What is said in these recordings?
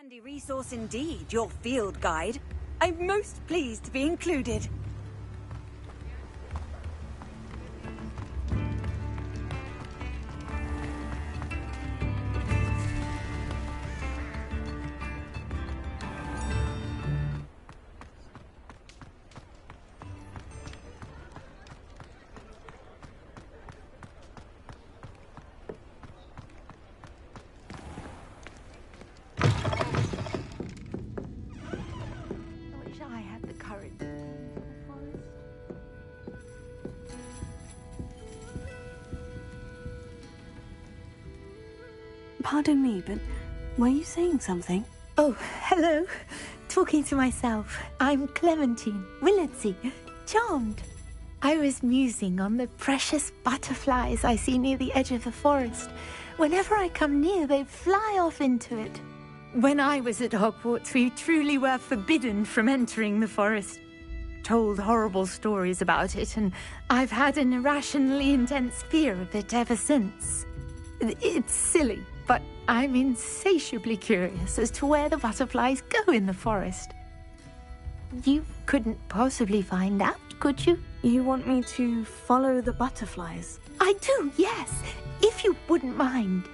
Handy resource indeed, your field guide. I'm most pleased to be included. Pardon me, but were you saying something? Oh, hello. Talking to myself. I'm Clementine Willardsey. Charmed. I was musing on the precious butterflies I see near the edge of the forest. Whenever I come near, they fly off into it. When I was at Hogwarts, we truly were forbidden from entering the forest. Told horrible stories about it, and I've had an irrationally intense fear of it ever since. It's silly, but I'm insatiably curious as to where the butterflies go in the forest. You couldn't possibly find out, could you? You want me to follow the butterflies? I do, yes, if you wouldn't mind.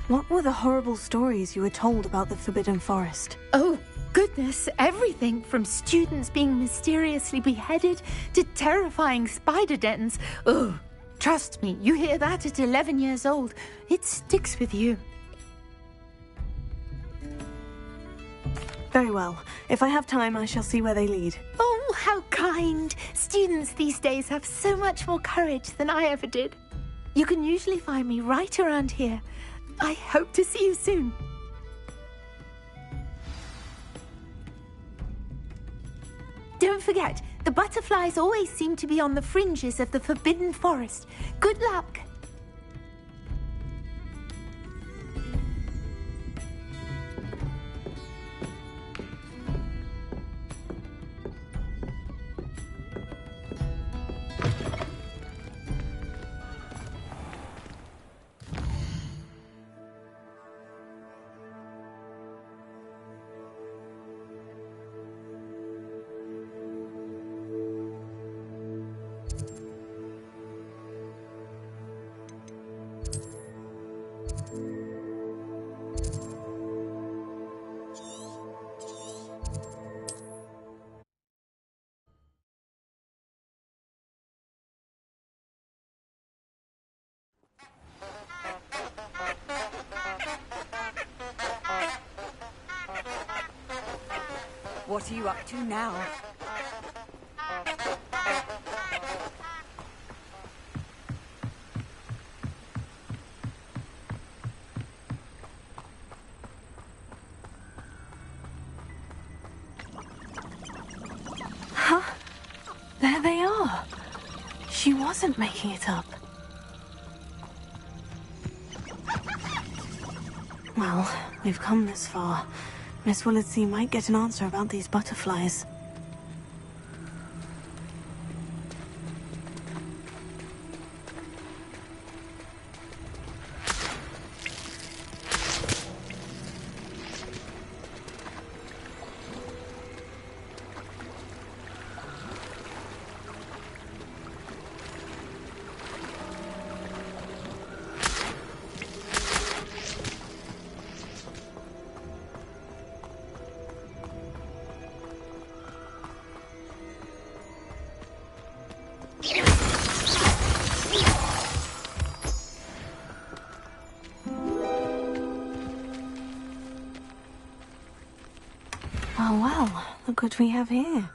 What were the horrible stories you were told about the Forbidden Forest? Oh, goodness, everything from students being mysteriously beheaded to terrifying spider dens. Oh, trust me, you hear that at 11 years old, it sticks with you. Very well. If I have time, I shall see where they lead. Oh, how kind. Students these days have so much more courage than I ever did. You can usually find me right around here. I hope to see you soon. Don't forget, the butterflies always seem to be on the fringes of the Forbidden Forest. Good luck! What are you up to now? Huh? There they are. She wasn't making it up. Well, we've come this far. Miss Willardsey might get an answer about these butterflies. Oh well, look what we have here.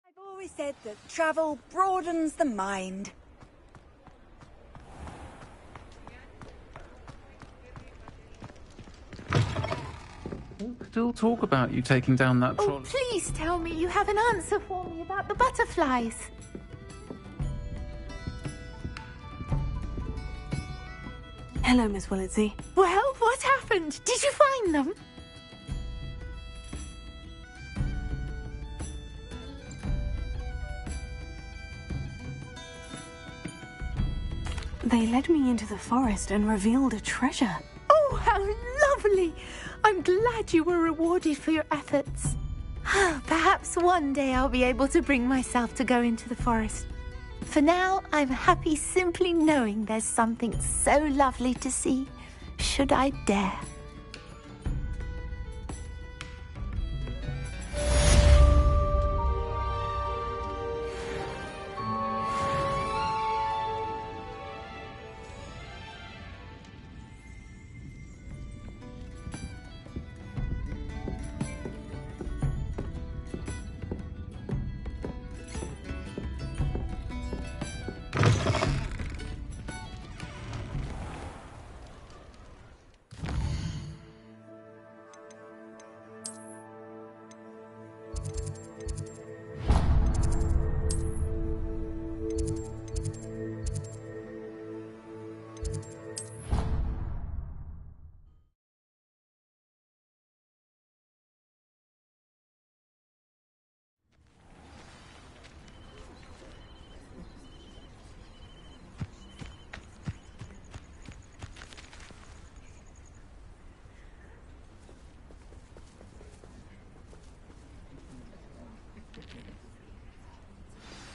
I've always said that travel broadens the mind. still talk about you taking down that Oh, trolley. please tell me you have an answer for me about the butterflies. Hello, Miss Willitsey. Well, what happened? Did you find them? They led me into the forest and revealed a treasure. Oh, how lovely! I'm glad you were rewarded for your efforts. Perhaps one day I'll be able to bring myself to go into the forest. For now, I'm happy simply knowing there's something so lovely to see, should I dare.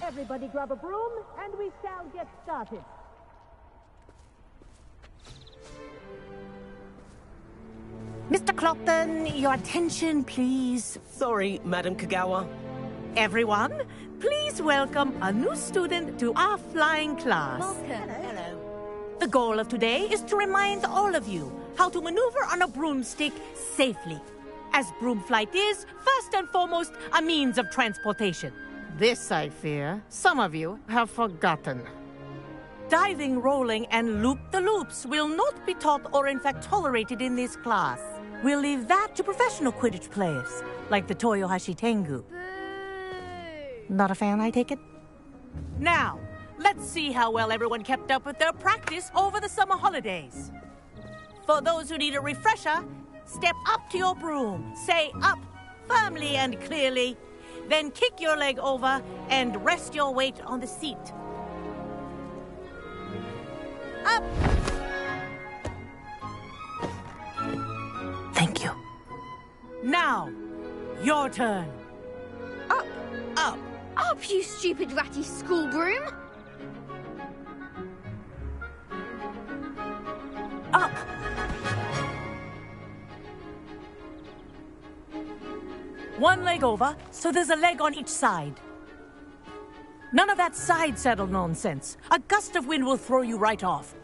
Everybody grab a broom, and we shall get started. Mr. Clopton, your attention, please. Sorry, Madam Kagawa. Everyone, please welcome a new student to our flying class. Hello. The goal of today is to remind all of you how to maneuver on a broomstick safely, as broom flight is, first and foremost, a means of transportation. This, I fear, some of you have forgotten. Diving, rolling, and loop-the-loops will not be taught or in fact tolerated in this class. We'll leave that to professional Quidditch players, like the Toyohashi Tengu. Not a fan, I take it? Now, let's see how well everyone kept up with their practice over the summer holidays. For those who need a refresher, step up to your broom, say up firmly and clearly, then kick your leg over and rest your weight on the seat. Up! Thank you. Now, your turn. Up! Up! Up, you stupid ratty school broom! Up! One leg over, so there's a leg on each side. None of that side saddle nonsense. A gust of wind will throw you right off.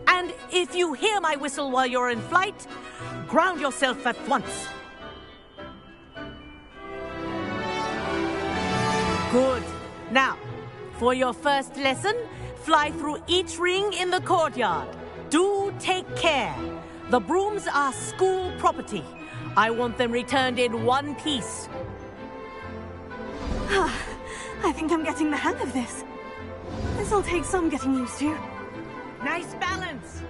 And if you hear my whistle while you're in flight, ground yourself at once. Good. Now, for your first lesson, fly through each ring in the courtyard. Do take care. The brooms are school property. I want them returned in one piece. I think I'm getting the hang of this. This'll take some getting used to. Nice balance.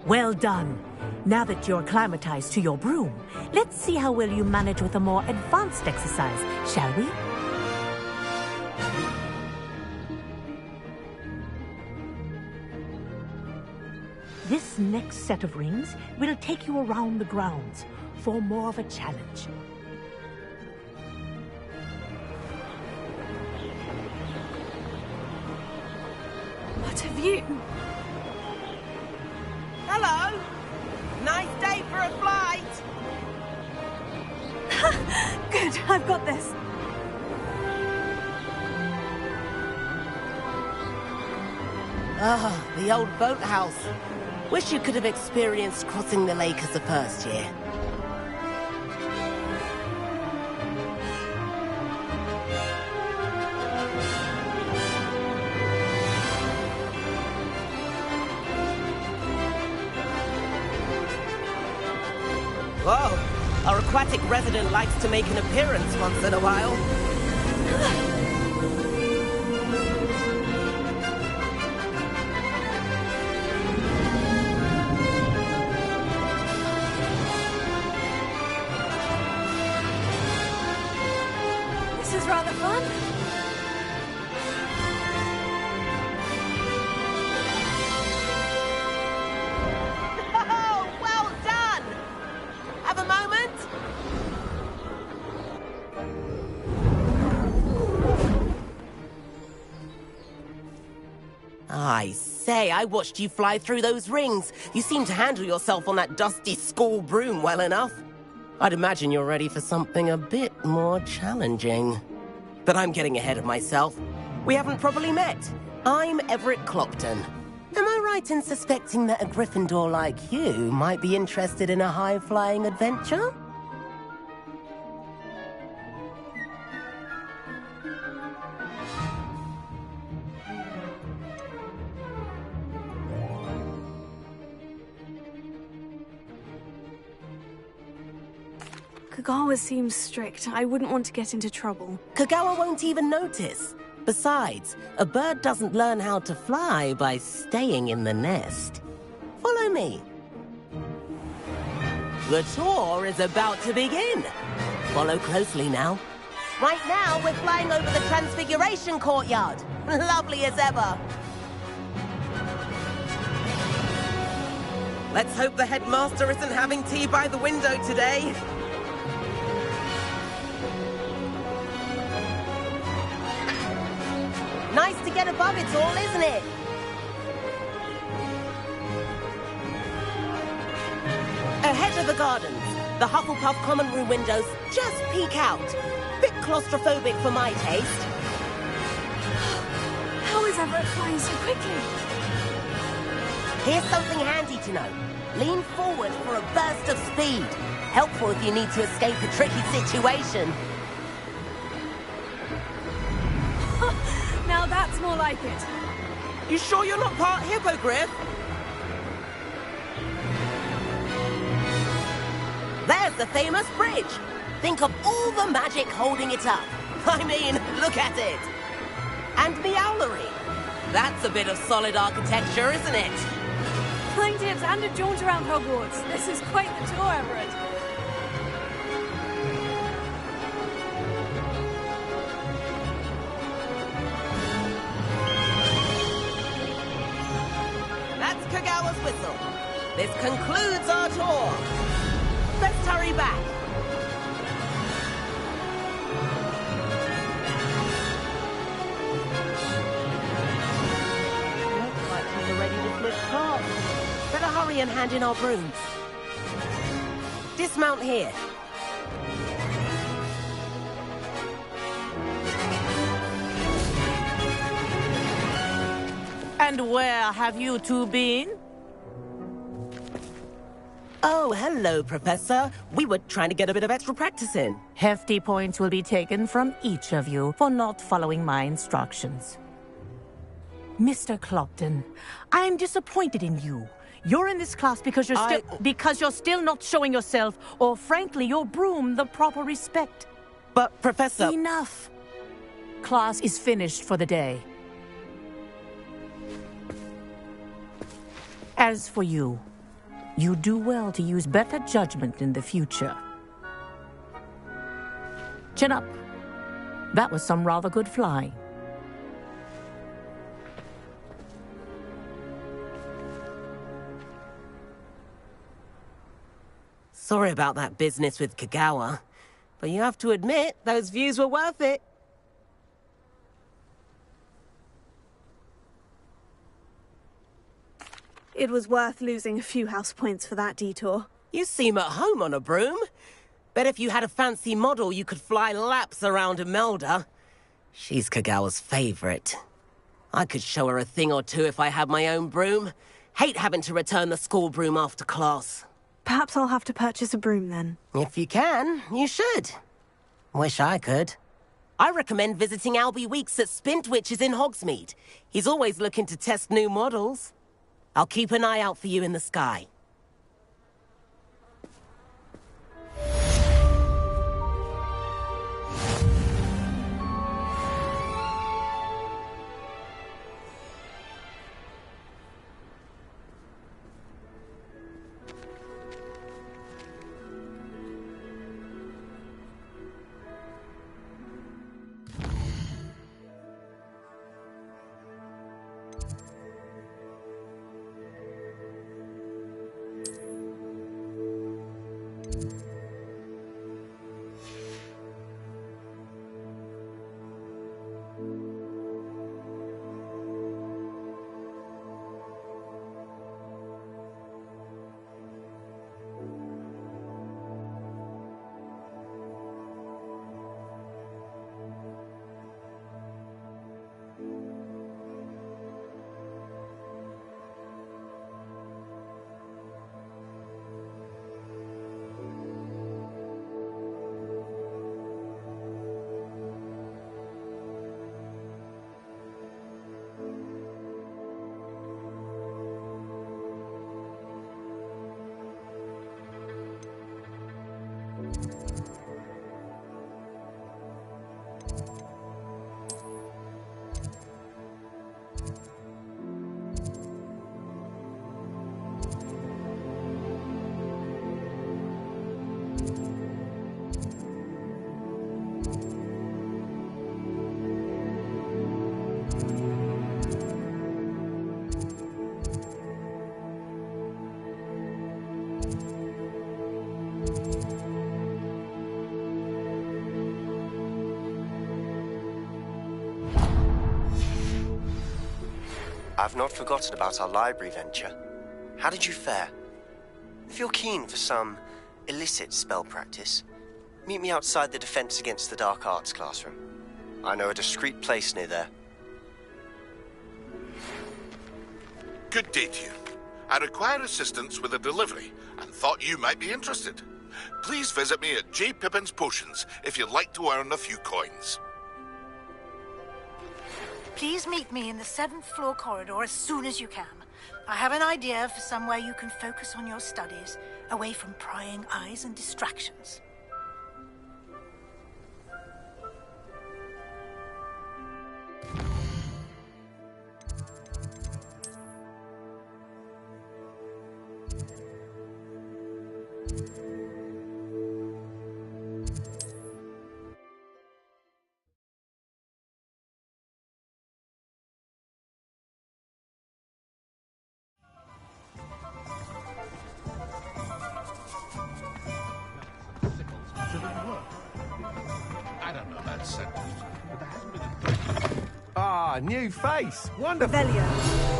Well done. Now that you're acclimatized to your broom, let's see how well you manage with a more advanced exercise, shall we? This next set of rings will take you around the grounds for more of a challenge. What a view! Hello. Nice day for a flight. Good, I've got this. Ah, the old boathouse. Wish you could have experienced crossing the lake as a first year. Whoa, our aquatic resident likes to make an appearance once in a while. This is rather fun. Oh, well done! Have a moment? I say, I watched you fly through those rings. You seem to handle yourself on that dusty school broom well enough. I'd imagine you're ready for something a bit more challenging. But I'm getting ahead of myself. We haven't properly met. I'm Everett Clopton. Am I right in suspecting that a Gryffindor like you might be interested in a high-flying adventure? Kagawa seems strict. I wouldn't want to get into trouble. Kagawa won't even notice. Besides, a bird doesn't learn how to fly by staying in the nest. Follow me. The tour is about to begin. Follow closely now. Right now, we're flying over the Transfiguration Courtyard. Lovely as ever. Let's hope the headmaster isn't having tea by the window today. Nice to get above it all, isn't it? Ahead of the gardens, the Hufflepuff common room windows just peek out. Bit claustrophobic for my taste. How is Everett flying so quickly? Here's something handy to know. Lean forward for a burst of speed. Helpful if you need to escape a tricky situation. Now that's more like it. You sure you're not part hippogriff? There's the famous bridge. Think of all the magic holding it up. I mean, look at it. And Meowlery. That's a bit of solid architecture, isn't it? Flying tips and a jaunt around Hogwarts. This is quite the tour, Everett. That's Kagawa's whistle. This concludes our tour. Let's hurry back. Looks like we're ready to flip cars. Better hurry and hand in our brooms. Dismount here. And where have you two been? Oh, hello, Professor. We were trying to get a bit of extra practice in. Hefty points will be taken from each of you for not following my instructions. Mr. Clopton, I'm disappointed in you. You're in this class because you're still not showing yourself, or frankly, your broom, the proper respect. But, Professor... Enough. Class is finished for the day. As for you, you do well to use better judgment in the future. Chin up. That was some rather good flying. Sorry about that business with Kagawa, but you have to admit, those views were worth it. It was worth losing a few house points for that detour. You seem at home on a broom. Bet if you had a fancy model, you could fly laps around Imelda. She's Kagawa's favorite. I could show her a thing or two if I had my own broom. Hate having to return the school broom after class. Perhaps I'll have to purchase a broom then. If you can, you should. Wish I could. I recommend visiting Albie Weeks at Spintwitches in Hogsmeade. He's always looking to test new models. I'll keep an eye out for you in the sky. I've not forgotten about our library venture. How did you fare? If you're keen for some illicit spell practice, meet me outside the Defense Against the Dark Arts classroom. I know a discreet place near there. Good day to you. I require assistance with a delivery and thought you might be interested. Please visit me at J. Pippin's Potions if you'd like to earn a few coins. Please meet me in the 7th floor corridor as soon as you can. I have an idea for somewhere you can focus on your studies, away from prying eyes and distractions. I don't know that sentence, but there hasn't been a... Ah, new face. Wonderful. Revelio.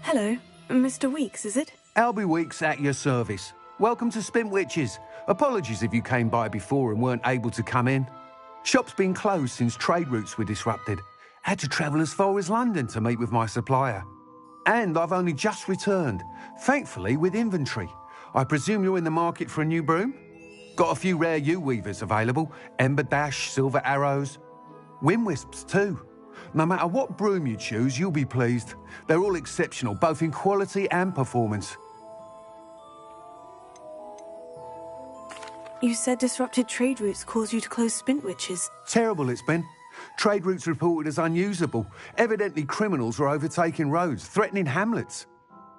Hello, Mr. Weeks, is it? Albie Weeks at your service. Welcome to Spintwitches. Apologies if you came by before and weren't able to come in. Shop's been closed since trade routes were disrupted. Had to travel as far as London to meet with my supplier. And I've only just returned, thankfully with inventory. I presume you're in the market for a new broom? Got a few rare yew-weavers available. Ember Dash, Silver Arrows. Wind Wisps too. No matter what broom you choose, you'll be pleased. They're all exceptional, both in quality and performance. You said disrupted trade routes caused you to close Spintwitches. Terrible it's been. Trade routes reported as unusable. Evidently criminals were overtaking roads, threatening hamlets.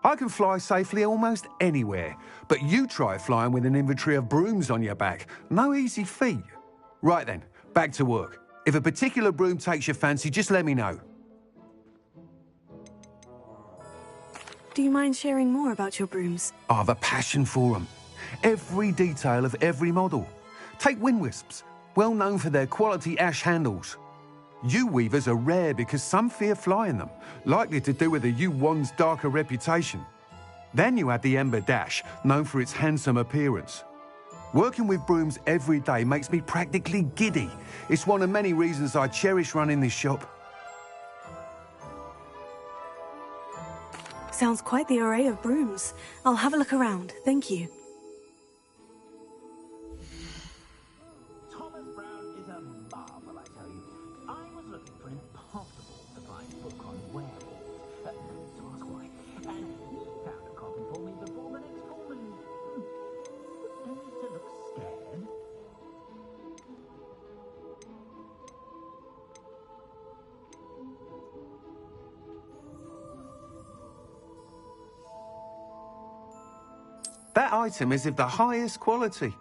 I can fly safely almost anywhere, but you try flying with an inventory of brooms on your back. No easy feat. Right then, back to work. If a particular broom takes your fancy, just let me know. Do you mind sharing more about your brooms? I have a passion for them. Every detail of every model. Take Wind Wisps, well known for their quality ash handles. Yew weavers are rare because some fear flying them, likely to do with the yew wand's darker reputation. Then you add the Ember Dash, known for its handsome appearance. Working with brooms every day makes me practically giddy. It's one of many reasons I cherish running this shop. Sounds quite the array of brooms. I'll have a look around, thank you. Thomas Brown is a marvel, I tell you. I was looking for an impossible to find book on werewolves. To ask why. And he found a copy for me before the next full moon. Don't need to look scared. That item is of the highest quality.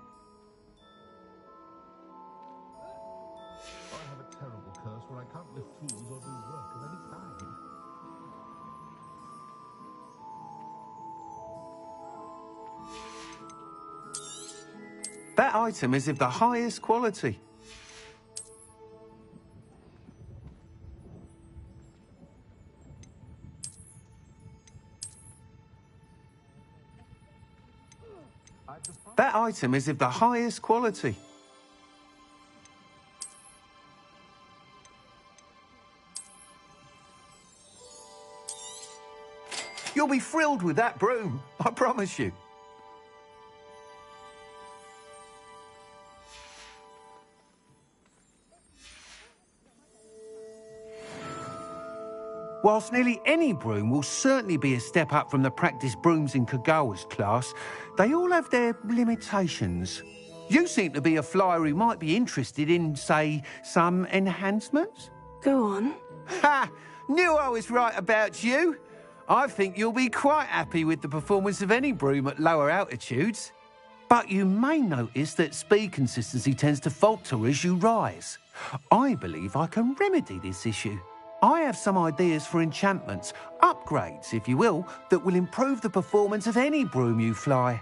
I have a terrible curse where I can't lift tools or do work of any kind. That item is of the highest quality. That item is of the highest quality. You'll be thrilled with that broom, I promise you. Whilst nearly any broom will certainly be a step up from the practice brooms in Kagawa's class, they all have their limitations. You seem to be a flyer who might be interested in, say, some enhancements? Go on. Ha! Knew I was right about you. I think you'll be quite happy with the performance of any broom at lower altitudes. But you may notice that speed consistency tends to falter as you rise. I believe I can remedy this issue. I have some ideas for enchantments, upgrades, if you will, that will improve the performance of any broom you fly.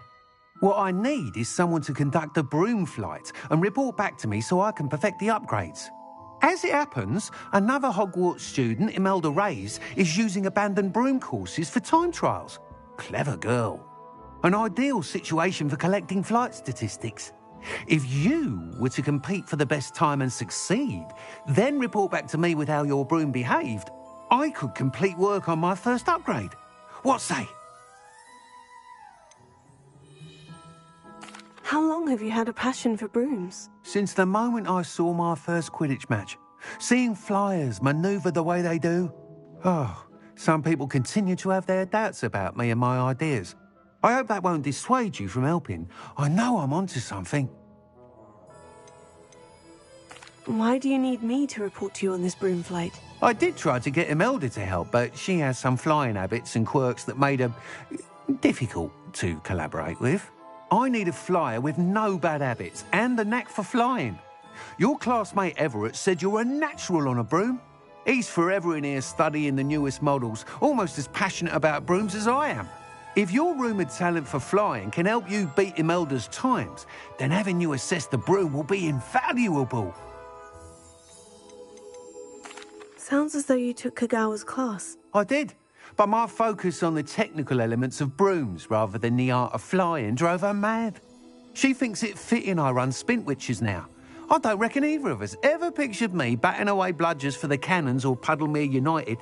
What I need is someone to conduct a broom flight and report back to me so I can perfect the upgrades. As it happens, another Hogwarts student, Imelda Reyes, is using abandoned broom courses for time trials. Clever girl. An ideal situation for collecting flight statistics. If you were to compete for the best time and succeed, then report back to me with how your broom behaved, I could complete work on my first upgrade. What say? How long have you had a passion for brooms? Since the moment I saw my first Quidditch match. Seeing flyers manoeuvre the way they do. Oh, some people continue to have their doubts about me and my ideas. I hope that won't dissuade you from helping. I know I'm onto something. Why do you need me to report to you on this broom flight? I did try to get Imelda to help, but she has some flying habits and quirks that made her difficult to collaborate with. I need a flyer with no bad habits and the knack for flying. Your classmate Everett said you're a natural on a broom. He's forever in here studying the newest models, almost as passionate about brooms as I am. If your rumoured talent for flying can help you beat Imelda's times, then having you assess the broom will be invaluable. Sounds as though you took Kagawa's class. I did, but my focus on the technical elements of brooms rather than the art of flying drove her mad. She thinks it fitting I run Spintwitches now. I don't reckon either of us ever pictured me batting away bludgers for the Cannons or Puddlemere United.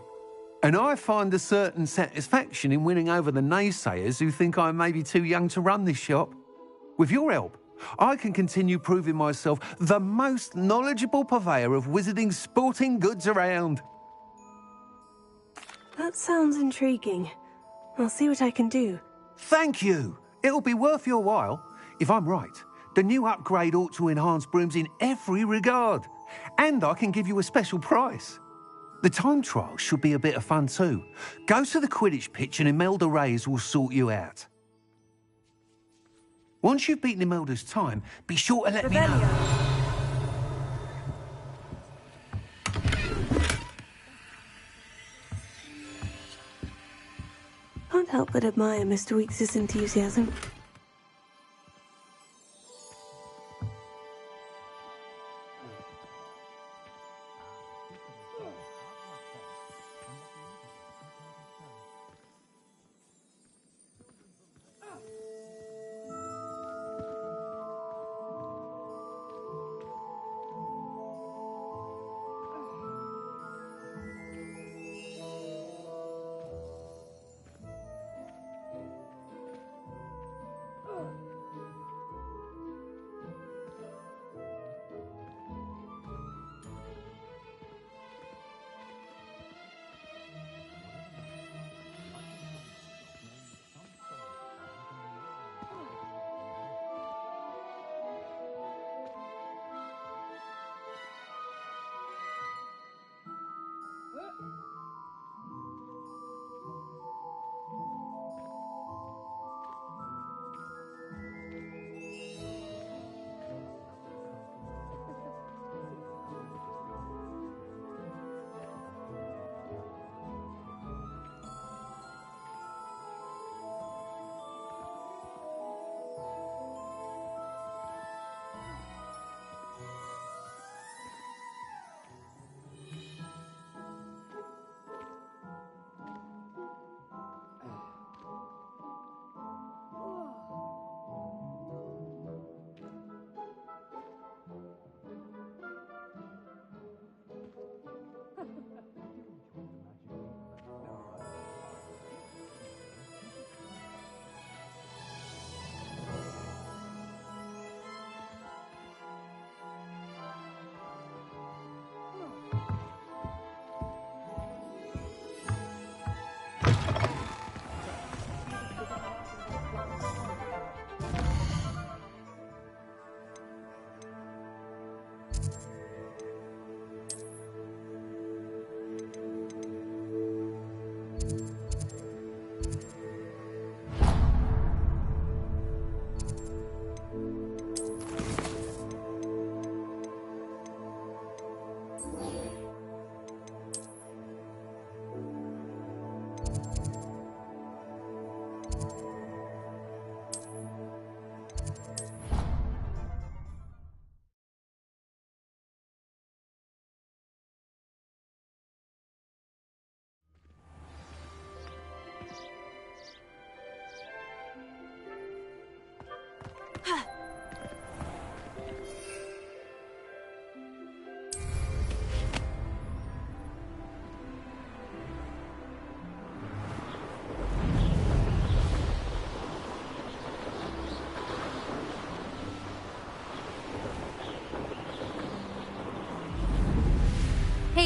And I find a certain satisfaction in winning over the naysayers who think I may be too young to run this shop. With your help, I can continue proving myself the most knowledgeable purveyor of wizarding sporting goods around. That sounds intriguing. I'll see what I can do. Thank you. It'll be worth your while. If I'm right, the new upgrade ought to enhance brooms in every regard. And I can give you a special price. The time trial should be a bit of fun too. Go to the Quidditch pitch and Imelda Reyes will sort you out. Once you've beaten Imelda's time, be sure to let me know. Can't help but admire Mr. Weeks' enthusiasm.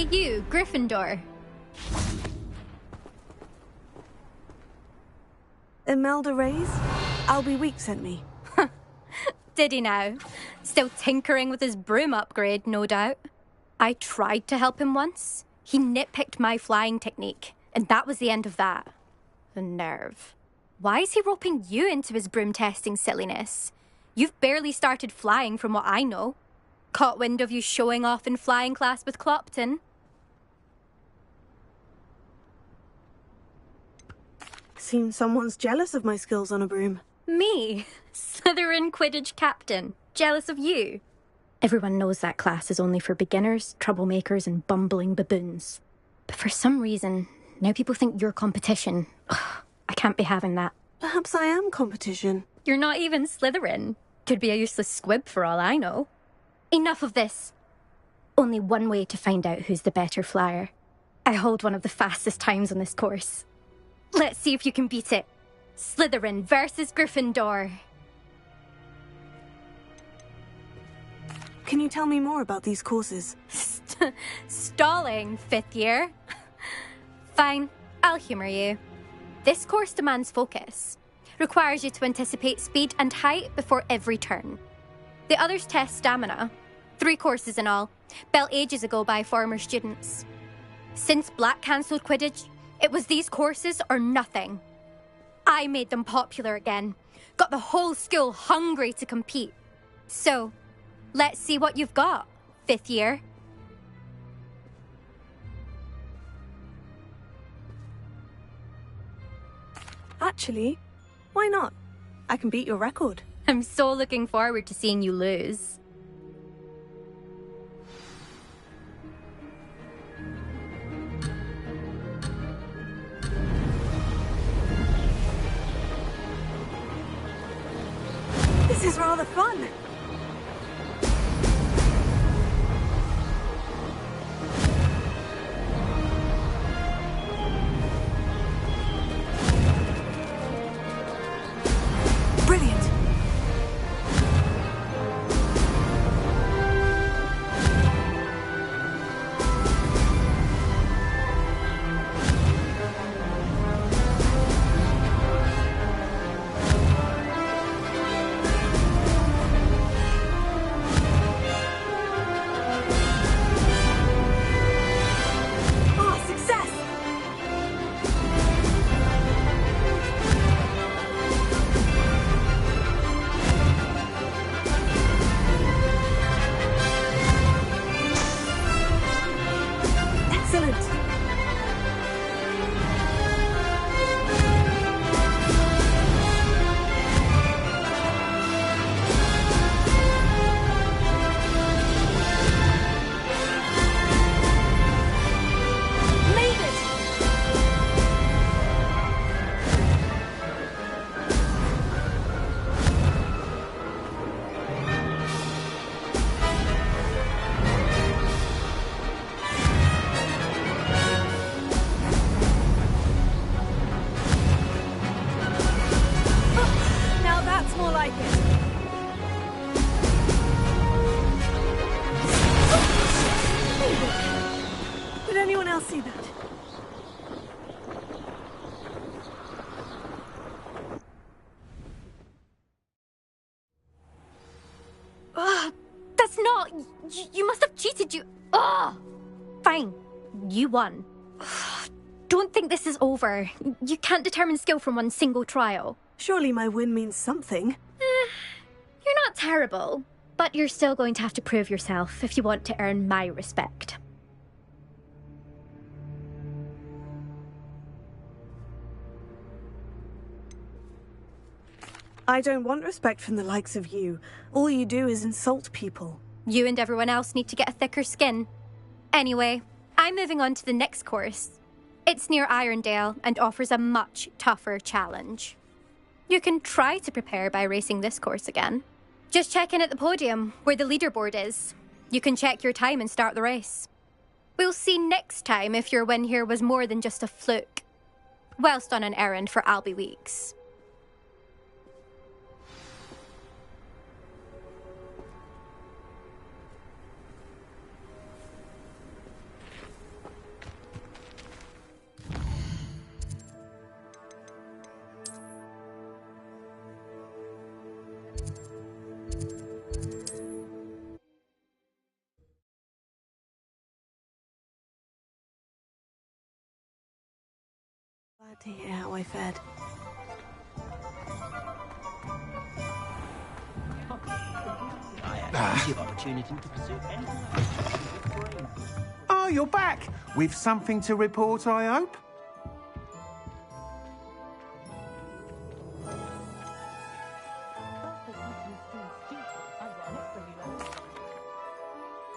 Hey you, Gryffindor. Imelda Reyes? Albie Week sent me. Did he now? Still tinkering with his broom upgrade, no doubt. I tried to help him once. He nitpicked my flying technique, and that was the end of that. The nerve. Why is he roping you into his broom testing silliness? You've barely started flying from what I know. Caught wind of you showing off in flying class with Clopton. Seems someone's jealous of my skills on a broom. Me? Slytherin Quidditch captain. Jealous of you? Everyone knows that class is only for beginners, troublemakers, and bumbling baboons. But for some reason, now people think you're competition. Ugh, I can't be having that. Perhaps I am competition. You're not even Slytherin. Could be a useless squib for all I know. Enough of this. Only one way to find out who's the better flyer. I hold one of the fastest times on this course. Let's see if you can beat it. Slytherin versus Gryffindor. Can you tell me more about these courses? Stalling, 5th year. Fine, I'll humour you. This course demands focus. Requires you to anticipate speed and height before every turn. The others test stamina. 3 courses in all, built ages ago by former students. Since Black cancelled Quidditch, it was these courses or nothing. I made them popular again. Got the whole school hungry to compete. So, let's see what you've got, 5th year. Actually, why not? I can beat your record. I'm so looking forward to seeing you lose. This is rather fun. Brilliant. You must have cheated, you... Ugh! Fine. You won. Don't think this is over. You can't determine skill from one single trial. Surely my win means something. You're not terrible, but you're still going to have to prove yourself if you want to earn my respect. I don't want respect from the likes of you. All you do is insult people. You and everyone else need to get a thicker skin. Anyway, I'm moving on to the next course. It's near Irondale and offers a much tougher challenge. You can try to prepare by racing this course again. Just check in at the podium, where the leaderboard is. You can check your time and start the race. We'll see next time if your win here was more than just a fluke. Whilst on an errand for Albie Weeks. glad to hear how I fared. I had plenty of opportunity to pursue anything. Oh, you're back! With something to report, I hope?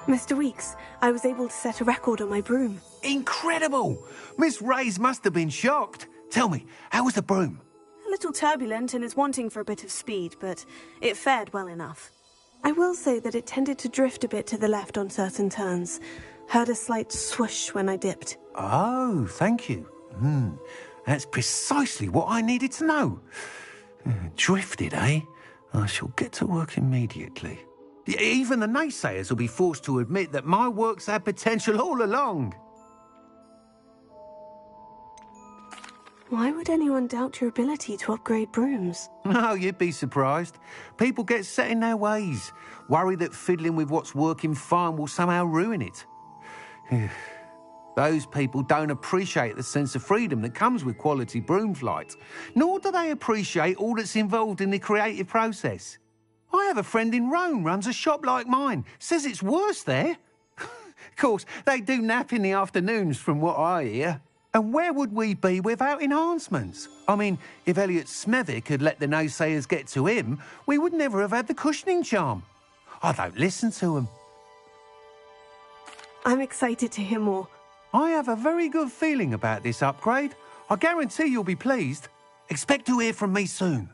Mr. Weeks, I was able to set a record on my broom. Incredible! Miss Reyes must have been shocked. Tell me, how was the broom? A little turbulent and is wanting for a bit of speed, but it fared well enough. I will say that it tended to drift a bit to the left on certain turns. Heard a slight swoosh when I dipped. Oh, thank you. That's precisely what I needed to know. Drifted, eh? I shall get to work immediately. Even the naysayers will be forced to admit that my work's had potential all along. Why would anyone doubt your ability to upgrade brooms? Oh, you'd be surprised. People get set in their ways, worry that fiddling with what's working fine will somehow ruin it. Those people don't appreciate the sense of freedom that comes with quality broom flight, nor do they appreciate all that's involved in the creative process. I have a friend in Rome runs a shop like mine, says it's worse there. Of course, they do nap in the afternoons from what I hear. And where would we be without enhancements? I mean, if Elliot Smethwick had let the naysayers get to him, we would never have had the cushioning charm. I don't listen to them. I'm excited to hear more. I have a very good feeling about this upgrade. I guarantee you'll be pleased. Expect to hear from me soon.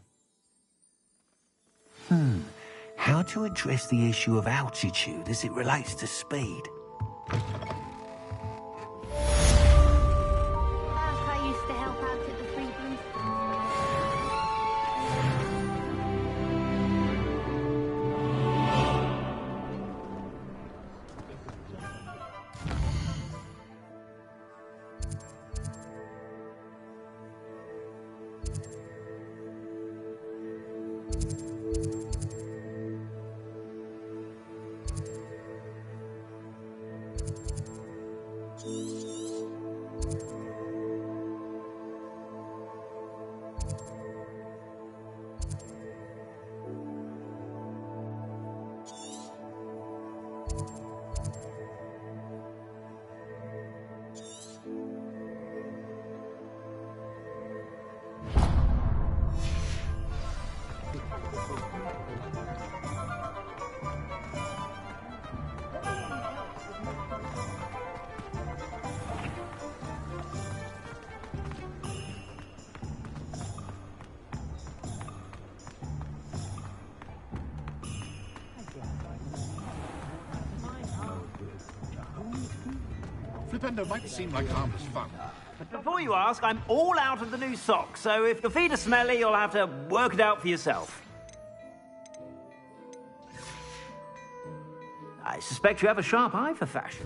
How to address the issue of altitude as it relates to speed? I used to help out at the free booth. Flipendo might seem like harmless fun. But before you ask, I'm all out of the new socks, so if your feet are smelly, you'll have to work it out for yourself. I suspect you have a sharp eye for fashion.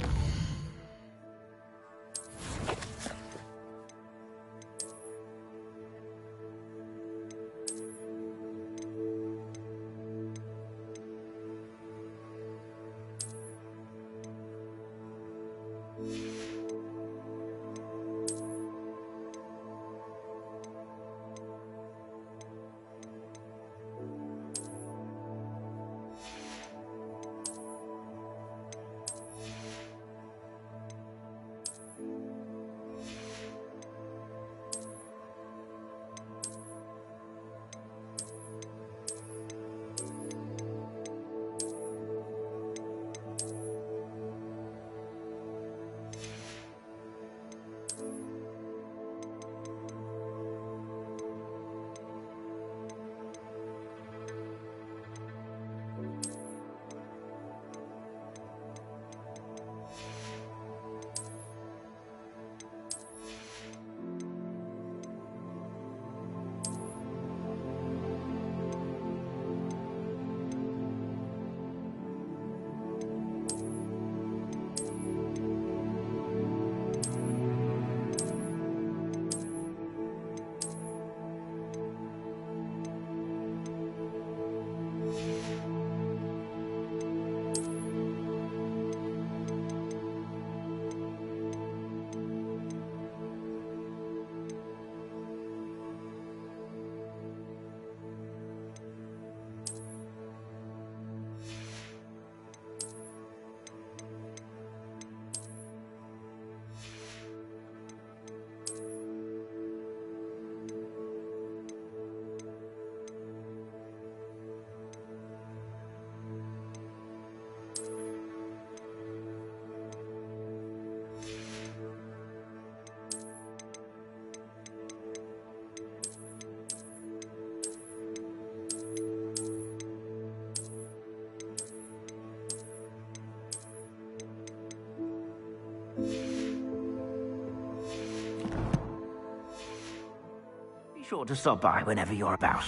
sure to stop by whenever you're about.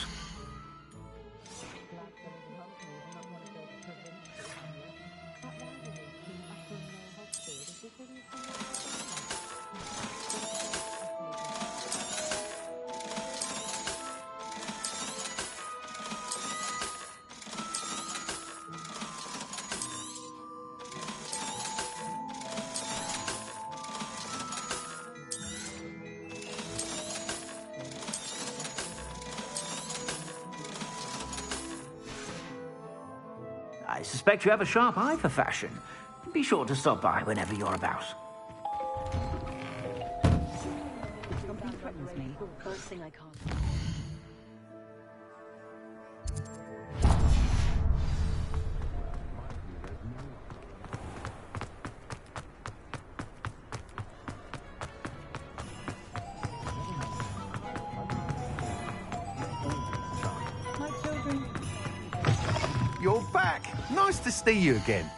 I suspect you have a sharp eye for fashion. Be sure to stop by whenever you're about. Something threatens me. First thing I can't. You're back! Nice to see you again.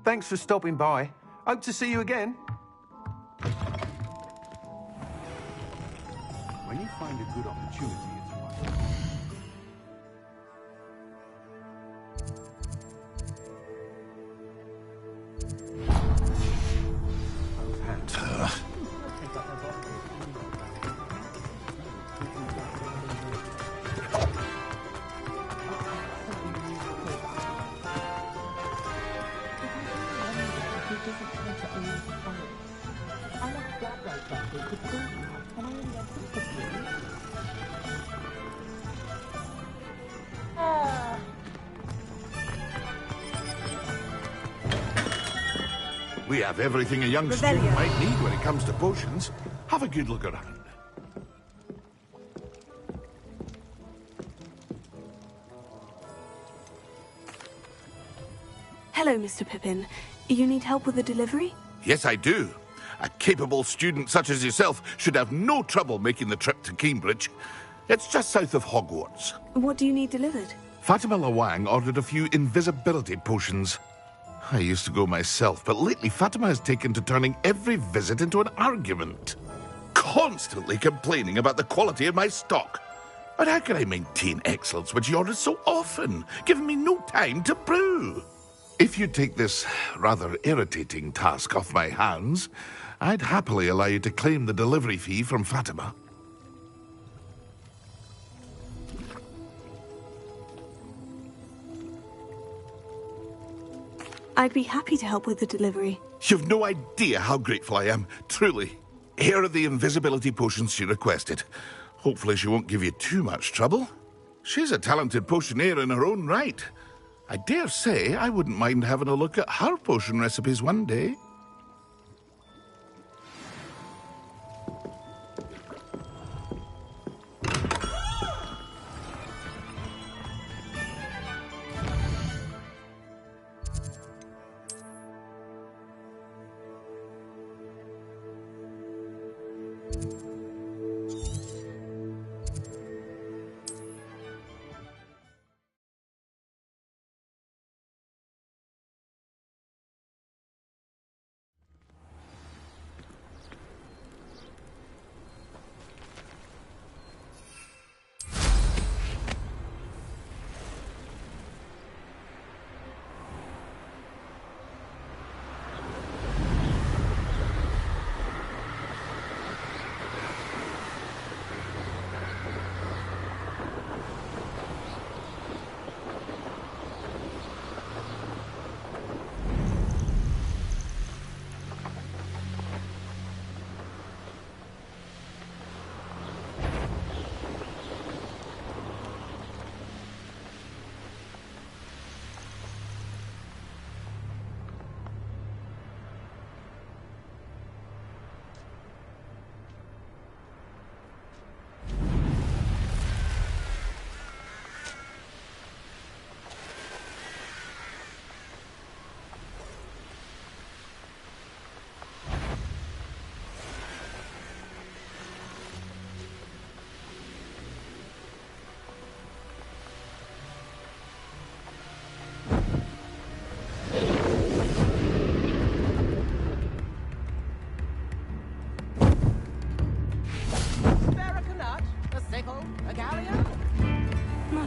Thanks for stopping by. Hope to see you again. When you find a good opportunity, it's one. We have everything a young student might need when it comes to potions. Have a good look around. Hello, Mr. Pippin. You need help with a delivery? Yes, I do. A capable student such as yourself should have no trouble making the trip to Cambridge. It's just south of Hogwarts. What do you need delivered? Fatima Lawang ordered a few invisibility potions. I used to go myself, but lately Fatima has taken to turning every visit into an argument. Constantly complaining about the quality of my stock. But how can I maintain excellence when she orders so often, giving me no time to brew? If you take this rather irritating task off my hands, I'd happily allow you to claim the delivery fee from Fatima. I'd be happy to help with the delivery. You've no idea how grateful I am, truly. Here are the invisibility potions she requested. Hopefully she won't give you too much trouble. She's a talented potioneer in her own right. I dare say I wouldn't mind having a look at her potion recipes one day.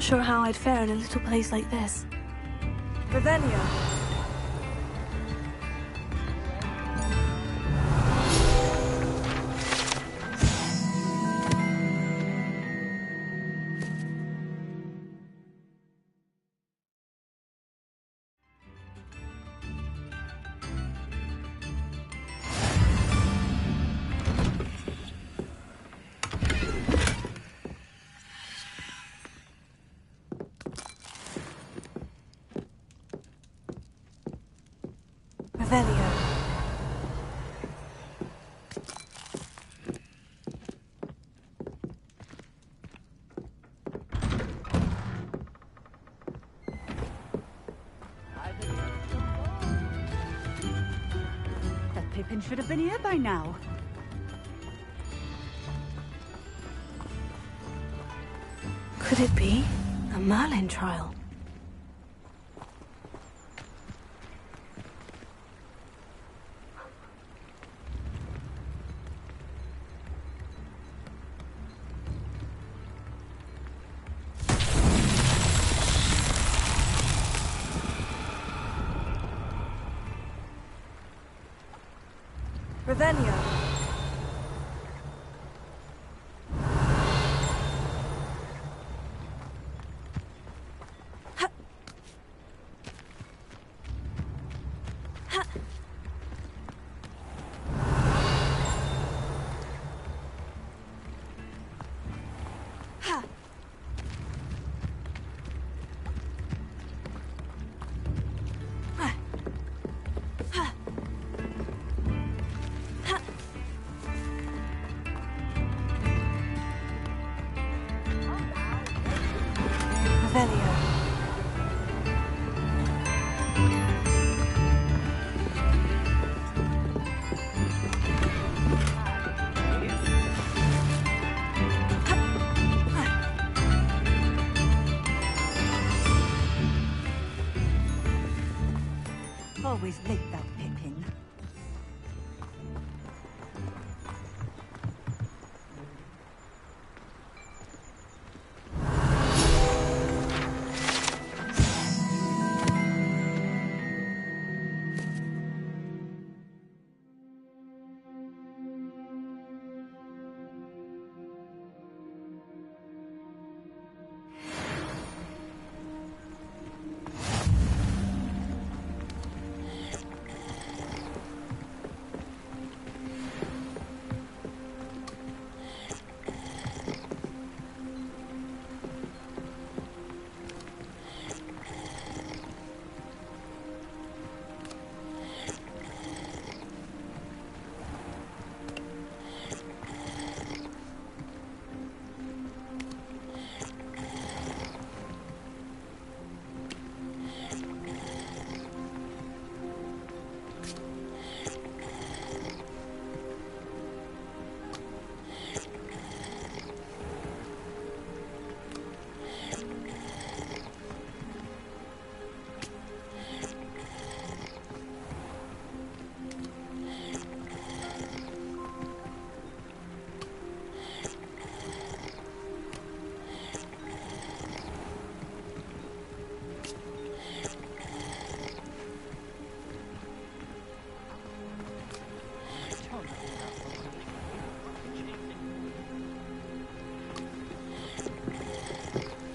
sure how I'd fare in a little place like this. Revelio. Revelio. That Pippin should have been here by now. Could it be a Merlin trial? Revelio. Revelio. Always late, that Pippin.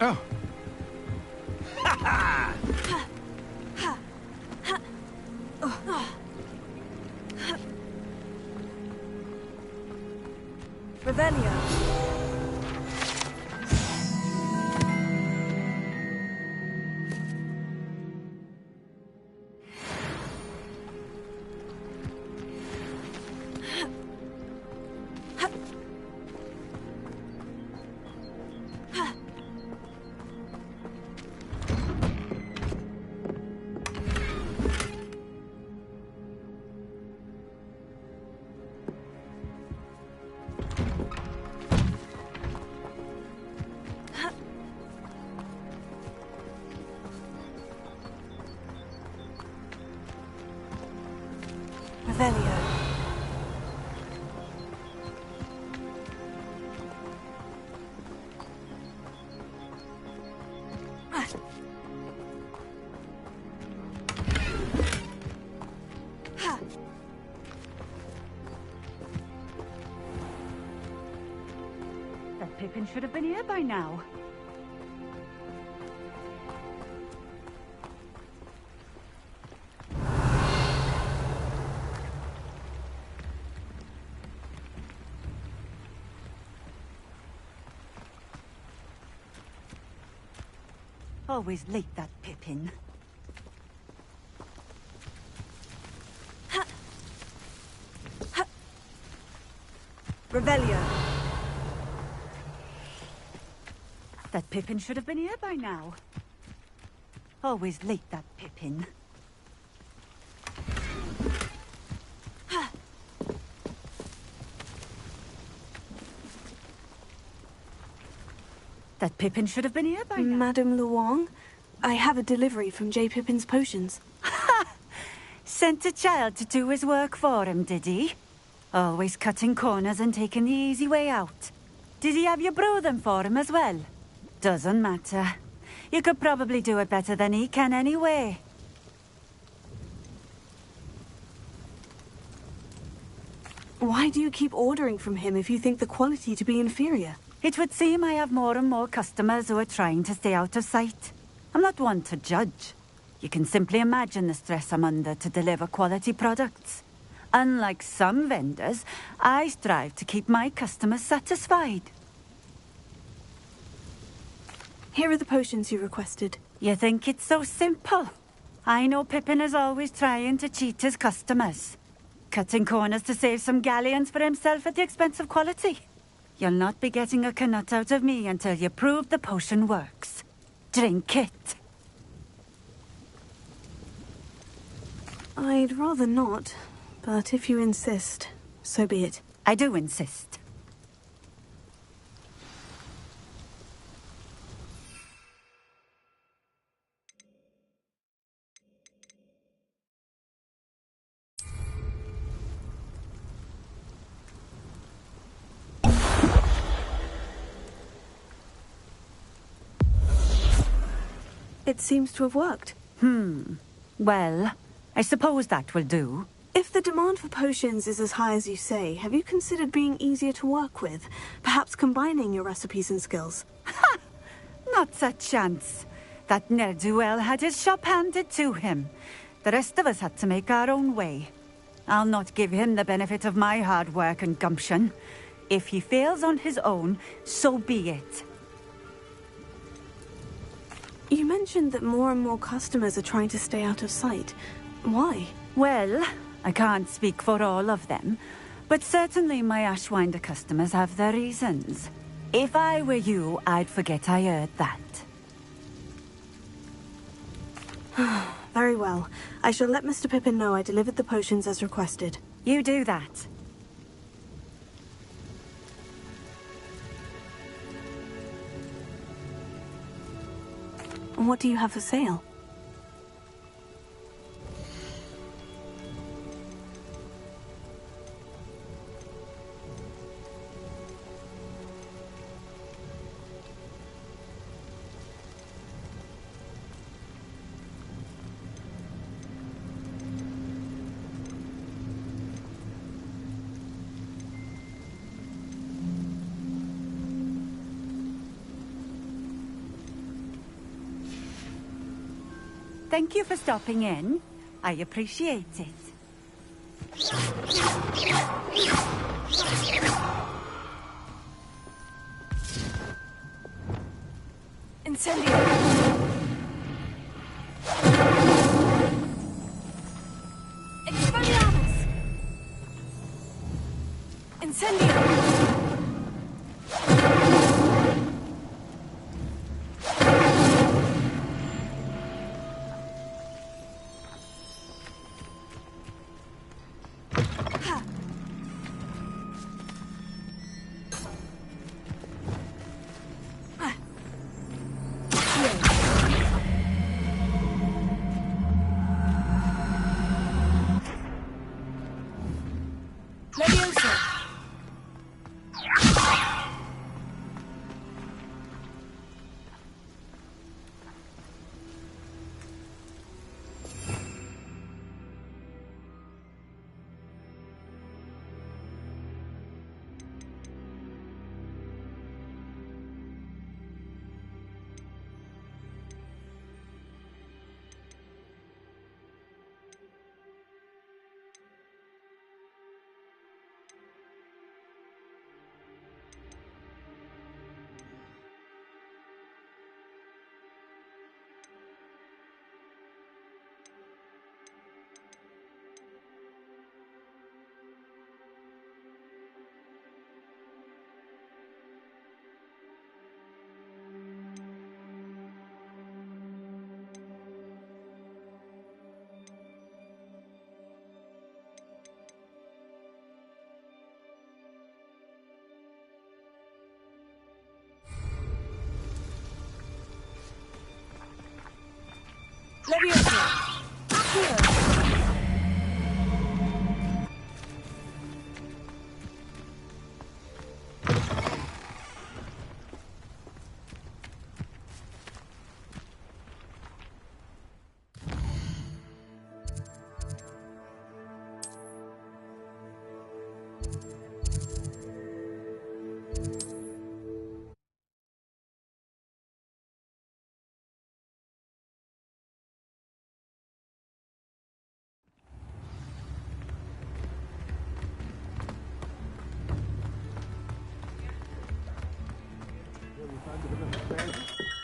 Oh. Revelio. Revelio. Pippin should have been here by now. Always late, that Pippin. Revelio. That Pippin should have been here by now. Always late, that Pippin. That Pippin should have been here by now. Madame Luong, I have a delivery from J. Pippin's potions. Sent a child to do his work for him, did he? Always cutting corners and taking the easy way out. Did he have you brew them for him as well? Doesn't matter. You could probably do it better than he can anyway. Why do you keep ordering from him if you think the quality to be inferior? It would seem I have more and more customers who are trying to stay out of sight. I'm not one to judge. You can simply imagine the stress I'm under to deliver quality products. Unlike some vendors, I strive to keep my customers satisfied. Here are the potions you requested. You think it's so simple? I know Pippin is always trying to cheat his customers. Cutting corners to save some galleons for himself at the expense of quality. You'll not be getting a canut out of me until you prove the potion works. Drink it. I'd rather not, but if you insist, so be it. I do insist. It seems to have worked. Well, I suppose that will do. If the demand for potions is as high as you say, have you considered being easier to work with? Perhaps combining your recipes and skills? Ha! Not a chance. That ne'er-do-well had his shop handed to him. The rest of us had to make our own way. I'll not give him the benefit of my hard work and gumption. If he fails on his own, so be it. You mentioned that more and more customers are trying to stay out of sight. Why? Well, I can't speak for all of them, but certainly my Ashwinder customers have their reasons. If I were you, I'd forget I heard that. Very well. I shall let Mr. Pippin know I delivered the potions as requested. You do that. And what do you have for sale? Thank you for stopping in. I appreciate it. Incendio! Expelliarmus! Incendio! Leviosa! Here!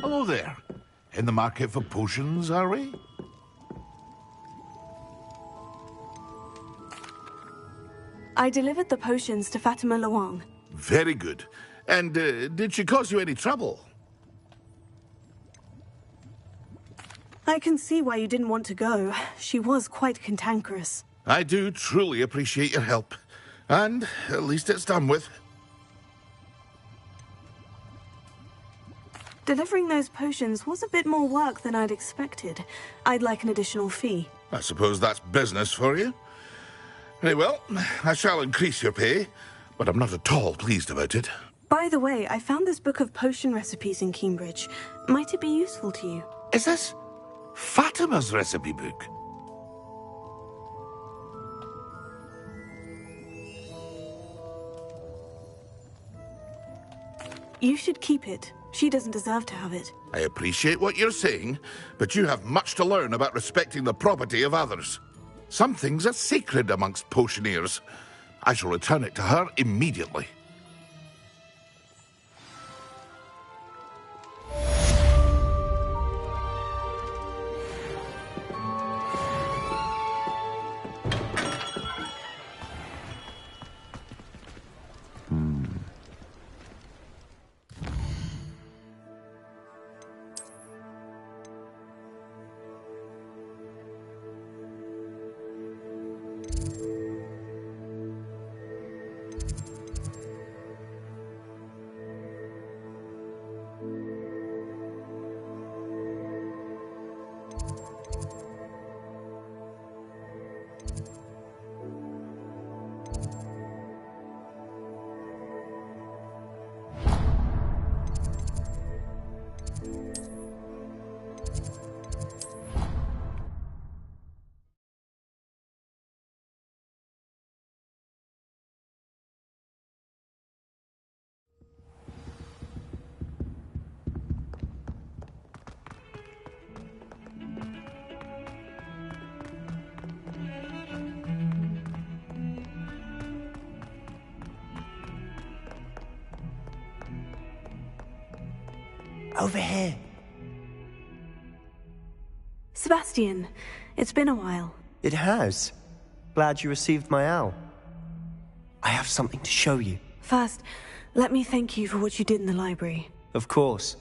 Hello there. In the market for potions, are we? I delivered the potions to Fatima Luang. Very good. And did she cause you any trouble? I can see why you didn't want to go. She was quite cantankerous. I do truly appreciate your help. And at least it's done with. Delivering those potions was a bit more work than I'd expected. I'd like an additional fee. I suppose that's business for you. Very well, I shall increase your pay, but I'm not at all pleased about it. By the way, I found this book of potion recipes in Cambridge. Might it be useful to you? Is this Fatima's recipe book? You should keep it. She doesn't deserve to have it. I appreciate what you're saying, but you have much to learn about respecting the property of others. Some things are sacred amongst potioneers. I shall return it to her immediately. Over here. Sebastian, it's been a while. It has. Glad you received my owl. I have something to show you. First, let me thank you for what you did in the library. Of course.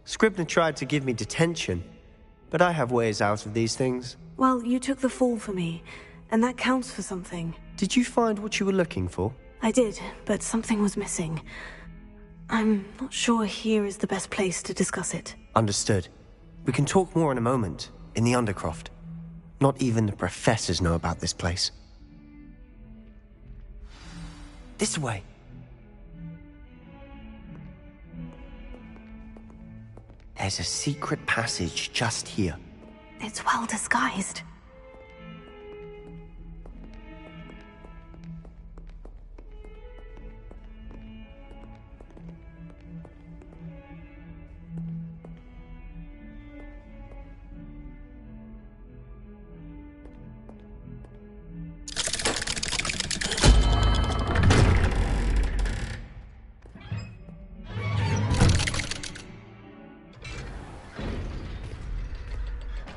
Scribner tried to give me detention, but I have ways out of these things. Well, you took the fall for me, and that counts for something. Did you find what you were looking for? I did, but something was missing. I'm not sure here is the best place to discuss it. Understood. We can talk more in a moment, in the Undercroft. Not even the professors know about this place. This way. There's a secret passage just here. It's well disguised.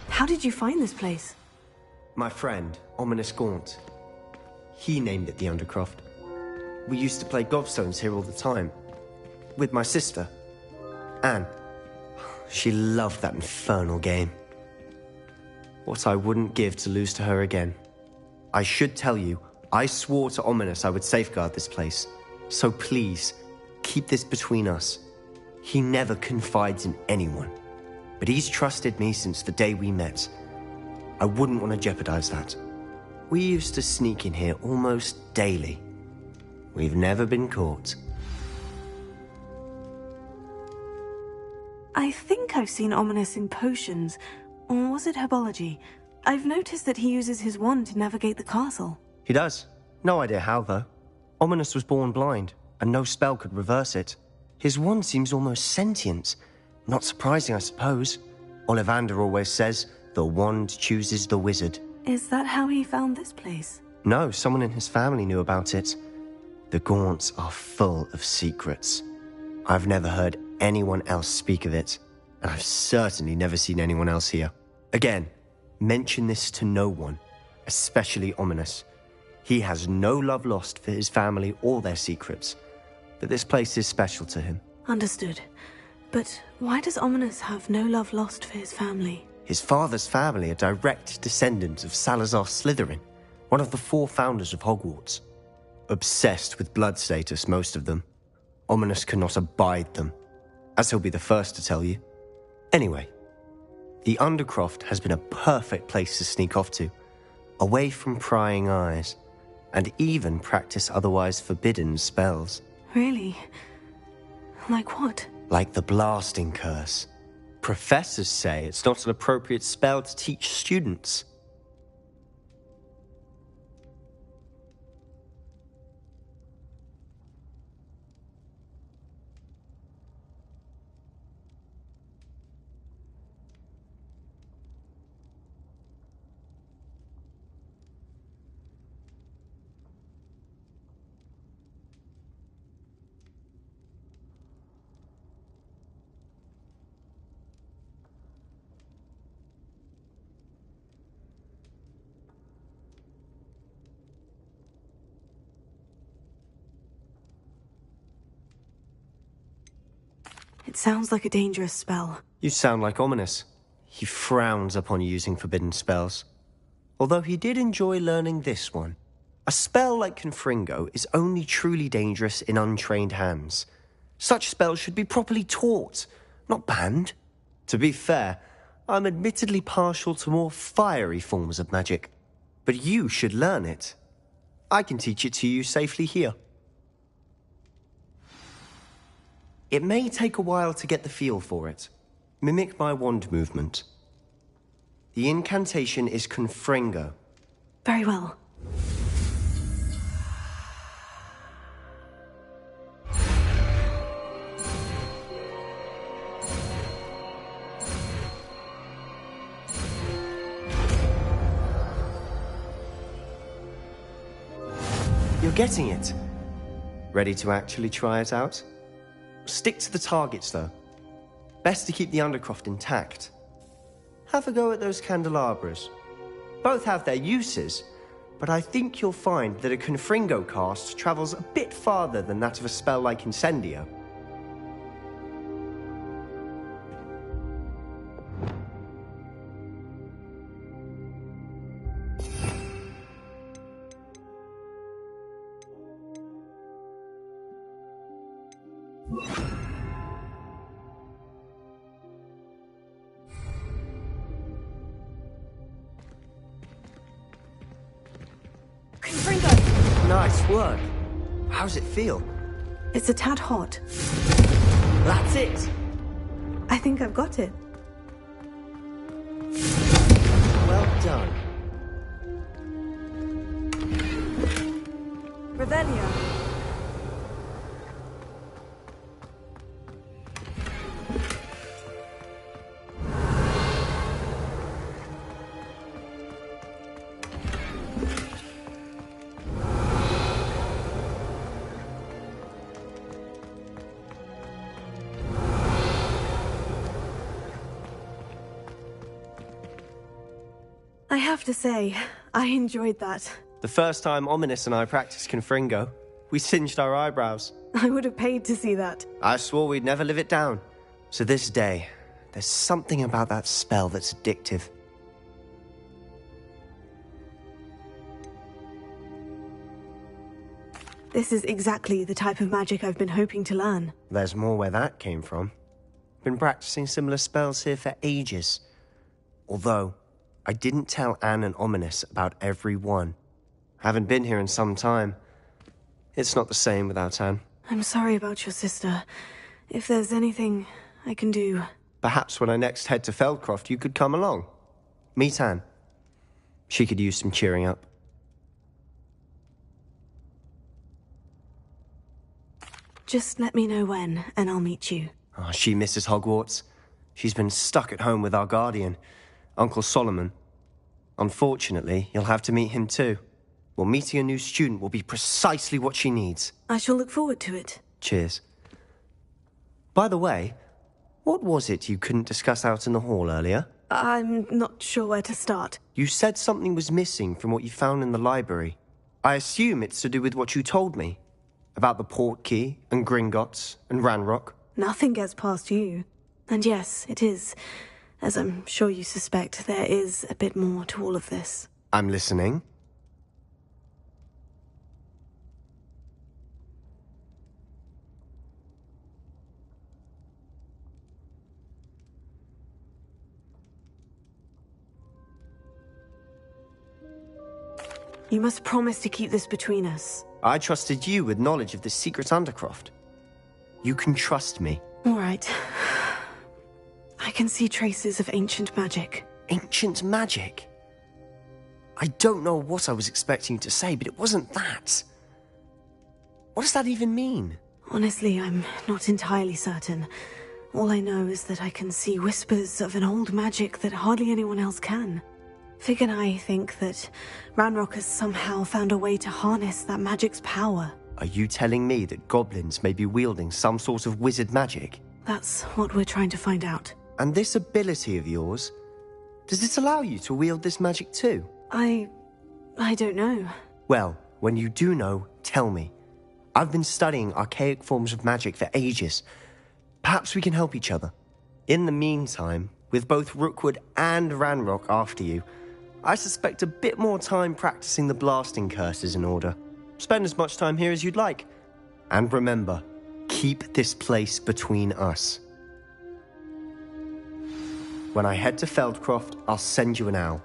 How did you find this place? My friend, Ominous Gaunt. He named it the Undercroft. We used to play gobstones here all the time. With my sister, Anne. She loved that infernal game. What I wouldn't give to lose to her again. I should tell you, I swore to Ominous I would safeguard this place. So please, keep this between us. He never confides in anyone. But he's trusted me since the day we met, I wouldn't want to jeopardize that. We used to sneak in here almost daily. We've never been caught. I think I've seen Ominous in potions. Or was it herbology? I've noticed that he uses his wand to navigate the castle. He does. No idea how, though. Ominous was born blind, and no spell could reverse it. His wand seems almost sentient. Not surprising, I suppose. Ollivander always says, the wand chooses the wizard. Is that how he found this place? No, someone in his family knew about it. The Gaunts are full of secrets. I've never heard anyone else speak of it, and I've certainly never seen anyone else here. Again, mention this to no one, especially Ominous. He has no love lost for his family or their secrets, but this place is special to him. Understood. But why does Ominous have no love lost for his family? His father's family are direct descendants of Salazar Slytherin, one of the 4 founders of Hogwarts. Obsessed with blood status, most of them. Ominous cannot abide them, as he'll be the first to tell you. Anyway, the Undercroft has been a perfect place to sneak off to, away from prying eyes, and even practice otherwise forbidden spells. Really? Like what? Like the blasting curse. Professors say it's not an appropriate spell to teach students. It sounds like a dangerous spell. You sound like Ominous. He frowns upon using forbidden spells. Although he did enjoy learning this one. A spell like Confringo is only truly dangerous in untrained hands. Such spells should be properly taught, not banned. To be fair, I'm admittedly partial to more fiery forms of magic. But you should learn it. I can teach it to you safely here. It may take a while to get the feel for it. Mimic my wand movement. The incantation is Confringo. Very well. You're getting it. Ready to actually try it out? Stick to the targets, though. Best to keep the Undercroft intact. Have a go at those candelabras. Both have their uses, but I think you'll find that a Confringo cast travels a bit farther than that of a spell like Incendio. Nice work. How's it feel? It's a tad hot. That's it. I think I've got it. Well done. Revelio. I have to say, I enjoyed that. The first time Ominous and I practiced Confringo, we singed our eyebrows. I would have paid to see that. I swore we'd never live it down. So this day, there's something about that spell that's addictive. This is exactly the type of magic I've been hoping to learn. There's more where that came from. Been practicing similar spells here for ages. Although, I didn't tell Anne and Ominous about every one. Haven't been here in some time. It's not the same without Anne. I'm sorry about your sister. If there's anything I can do... Perhaps when I next head to Feldcroft, you could come along. Meet Anne. She could use some cheering up. Just let me know when, and I'll meet you. Oh, she misses Hogwarts. She's been stuck at home with our guardian, Uncle Solomon. Unfortunately, you'll have to meet him too. Well, meeting a new student will be precisely what she needs. I shall look forward to it. Cheers. By the way, what was it you couldn't discuss out in the hall earlier? I'm not sure where to start. You said something was missing from what you found in the library. I assume it's to do with what you told me. About the Portkey, and Gringotts, and Ranrock. Nothing gets past you. And yes, it is. As I'm sure you suspect, there is a bit more to all of this. I'm listening. You must promise to keep this between us. I trusted you with knowledge of the secret Undercroft. You can trust me. All right. I can see traces of ancient magic. Ancient magic? I don't know what I was expecting you to say, but it wasn't that. What does that even mean? Honestly, I'm not entirely certain. All I know is that I can see whispers of an old magic that hardly anyone else can. Fig and I think that Ranrock has somehow found a way to harness that magic's power. Are you telling me that goblins may be wielding some sort of wizard magic? That's what we're trying to find out. And this ability of yours, does it allow you to wield this magic too? I don't know. Well, when you do know, tell me. I've been studying archaic forms of magic for ages. Perhaps we can help each other. In the meantime, with both Rookwood and Ranrock after you, I suspect a bit more time practicing the blasting curses in order. Spend as much time here as you'd like. And remember, keep this place between us. When I head to Feldcroft, I'll send you an owl.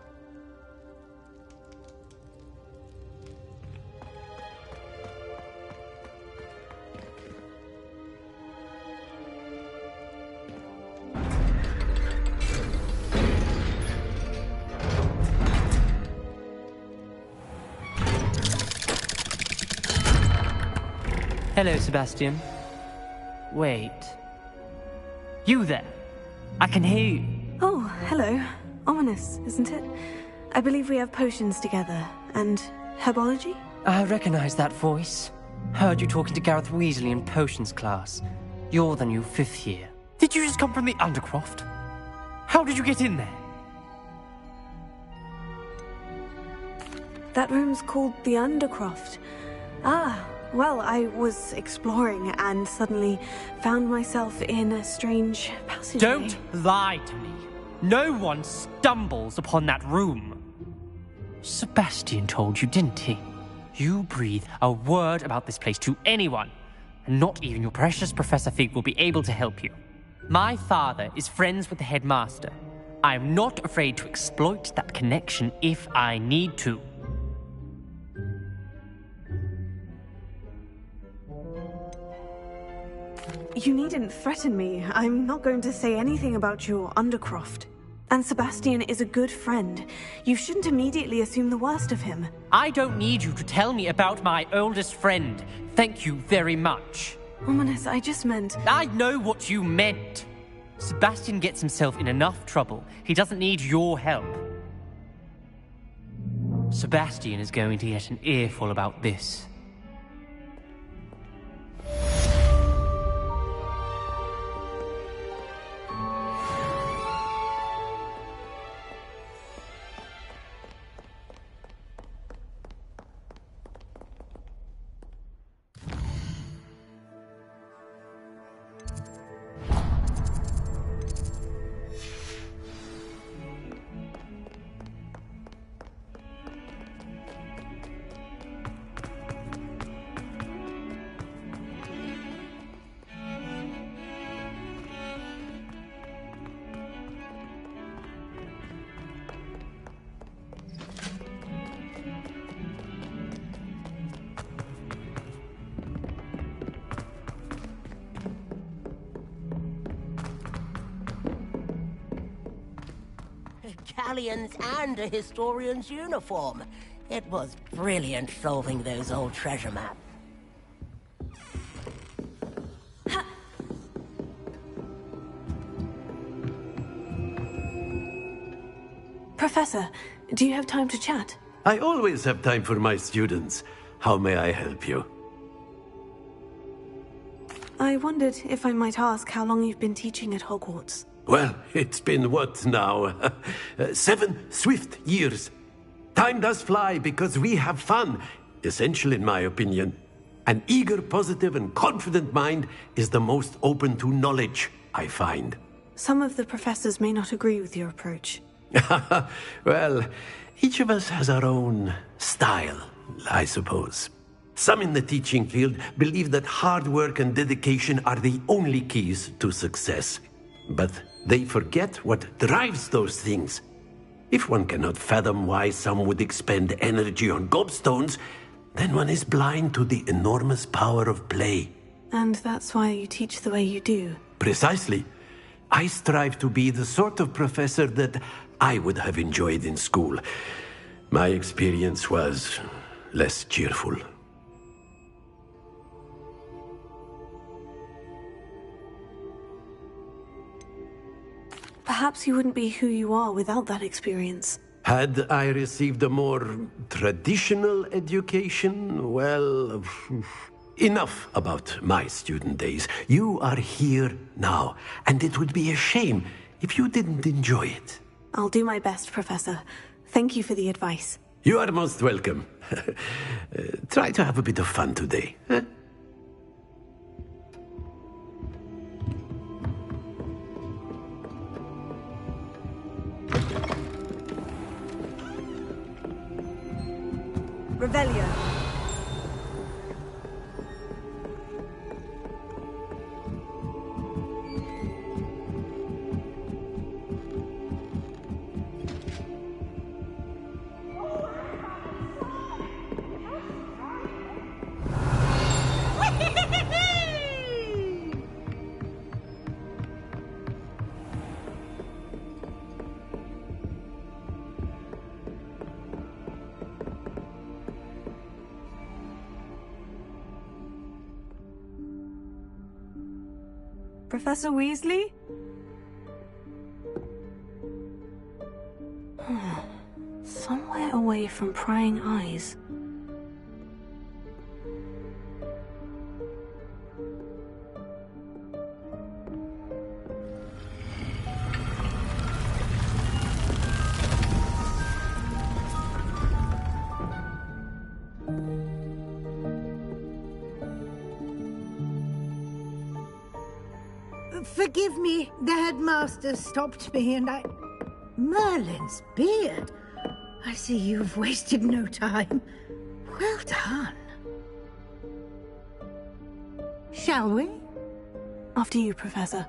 Hello, Sebastian. Wait. You there? I can hear you. Oh, hello. Ominous, isn't it? I believe we have potions together. And herbology? I recognize that voice. Heard you talking to Gareth Weasley in potions class. You're the new 5th year. Did you just come from the Undercroft? How did you get in there? That room's called the Undercroft. Ah, well, I was exploring and suddenly found myself in a strange passageway. Don't lie to me. No one stumbles upon that room. Sebastian told you, didn't he? You breathe a word about this place to anyone, and not even your precious Professor Fig will be able to help you. My father is friends with the headmaster. I am not afraid to exploit that connection if I need to. You needn't threaten me. I'm not going to say anything about your Undercroft. And Sebastian is a good friend. You shouldn't immediately assume the worst of him. I don't need you to tell me about my oldest friend. Thank you very much. Ominous, I just meant... I know what you meant. Sebastian gets himself in enough trouble. He doesn't need your help. Sebastian is going to get an earful about this. galleons and a historian's uniform. It was brilliant solving those old treasure maps. Professor, do you have time to chat? I always have time for my students. How may I help you? I wondered if I might ask how long you've been teaching at Hogwarts. Well, it's been what now? 7 swift years. Time does fly because we have fun, essential in my opinion. An eager, positive, and confident mind is the most open to knowledge, I find. Some of the professors may not agree with your approach. Well, each of us has our own style, I suppose. Some in the teaching field believe that hard work and dedication are the only keys to success. But they forget what drives those things. If one cannot fathom why some would expend energy on gobstones, then one is blind to the enormous power of play. And that's why you teach the way you do. Precisely. I strive to be the sort of professor that I would have enjoyed in school. My experience was less cheerful. Perhaps you wouldn't be who you are without that experience. Had I received a more traditional education, well, enough about my student days. You are here now, and it would be a shame if you didn't enjoy it. I'll do my best, Professor. Thank you for the advice. You are most welcome. Try to have a bit of fun today. Huh? Revelio. Professor Weasley? Somewhere away from prying eyes. Forgive me, the headmaster stopped me and I... Merlin's beard. I see you've wasted no time. Well done. Shall we? After you, Professor.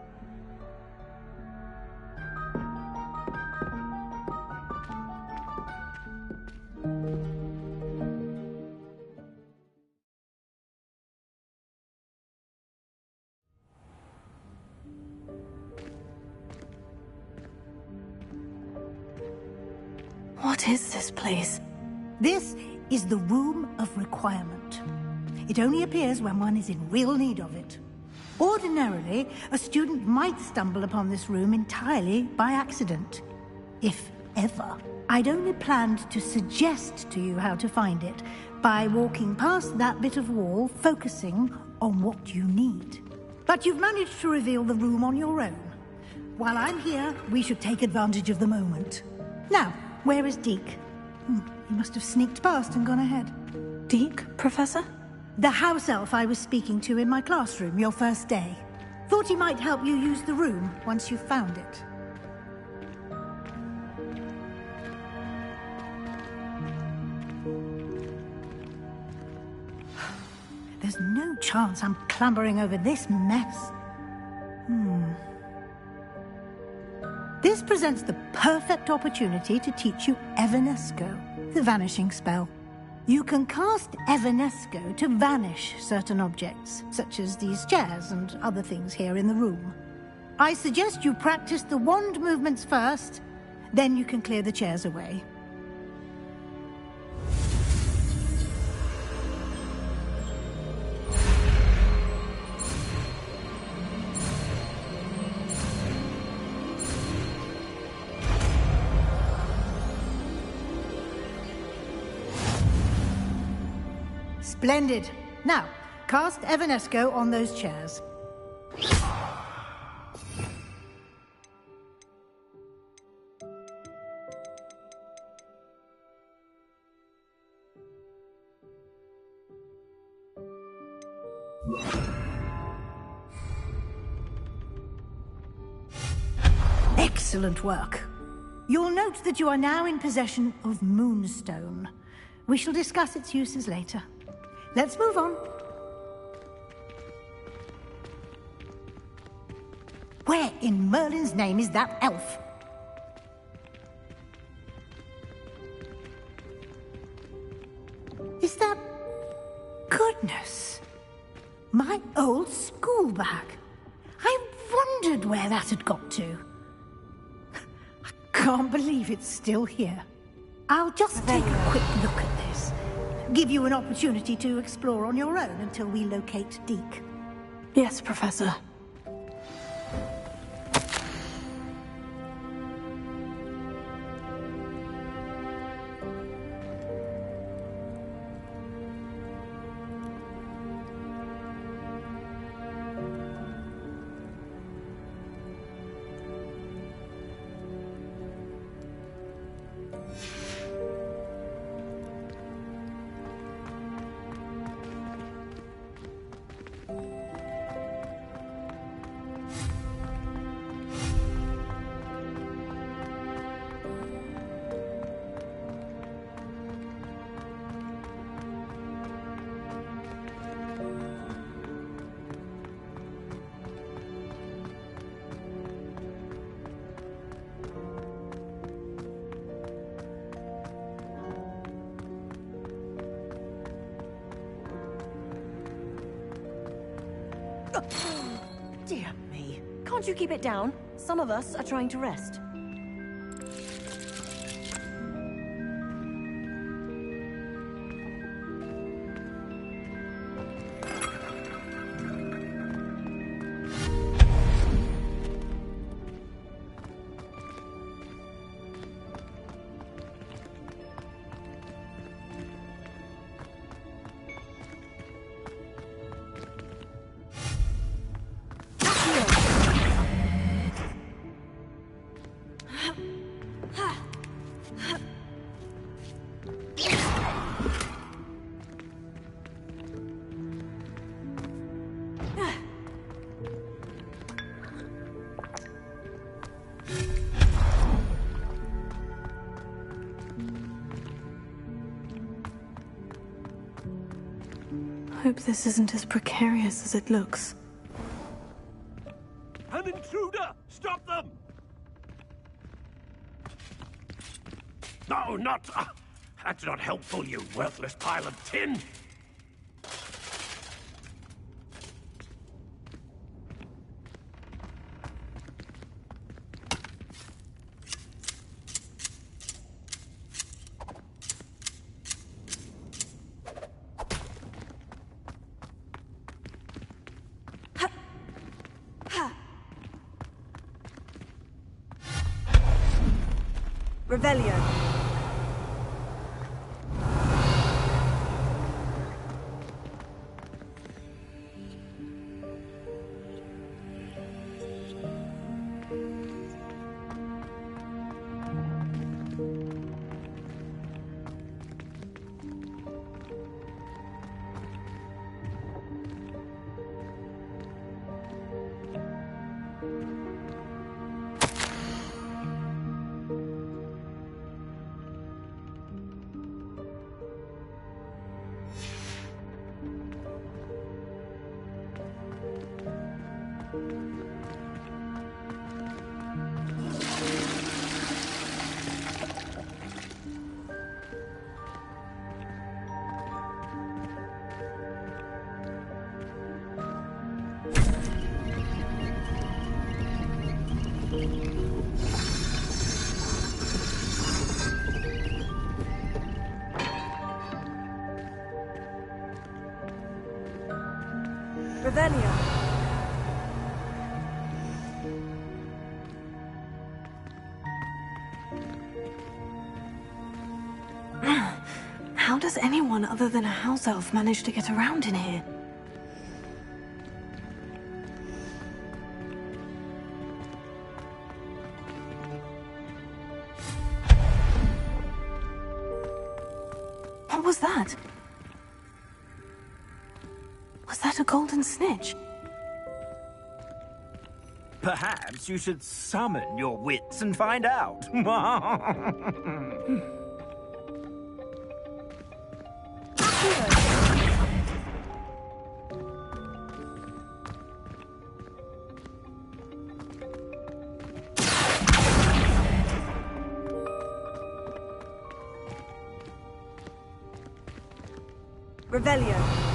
What is this place? This is the Room of Requirement. It only appears when one is in real need of it. Ordinarily, a student might stumble upon this room entirely by accident. If ever. I'd only planned to suggest to you how to find it by walking past that bit of wall, focusing on what you need. But you've managed to reveal the room on your own. While I'm here, we should take advantage of the moment. Now, where is Deke? He must have sneaked past and gone ahead. Deke, Professor? The house elf I was speaking to in my classroom your first day. Thought he might help you use the room once you found it. There's no chance I'm clambering over this mess. This presents the perfect opportunity to teach you Evanesco, the vanishing spell. You can cast Evanesco to vanish certain objects, such as these chairs and other things here in the room. I suggest you practice the wand movements first, Then you can clear the chairs away. Splendid. Now, cast Evanesco on those chairs. Excellent work. You'll note that you are now in possession of Moonstone. We shall discuss its uses later. Let's move on. Where in Merlin's name is that elf? Is that... Goodness! My old school bag. I wondered where that had got to. I can't believe it's still here. I'll just take a quick look at this. Give you an opportunity to explore on your own until we locate Deke. Yes, Professor. Dear me. Can't you keep it down? Some of us are trying to rest. Hope this isn't as precarious as it looks. An intruder! Stop them! No, not... that's not helpful, you worthless pile of tin! Revelio. Revelio. How does anyone other than a house elf manage to get around in here? What was that? Was that a golden snitch? Perhaps you should summon your wits and find out. Revelio.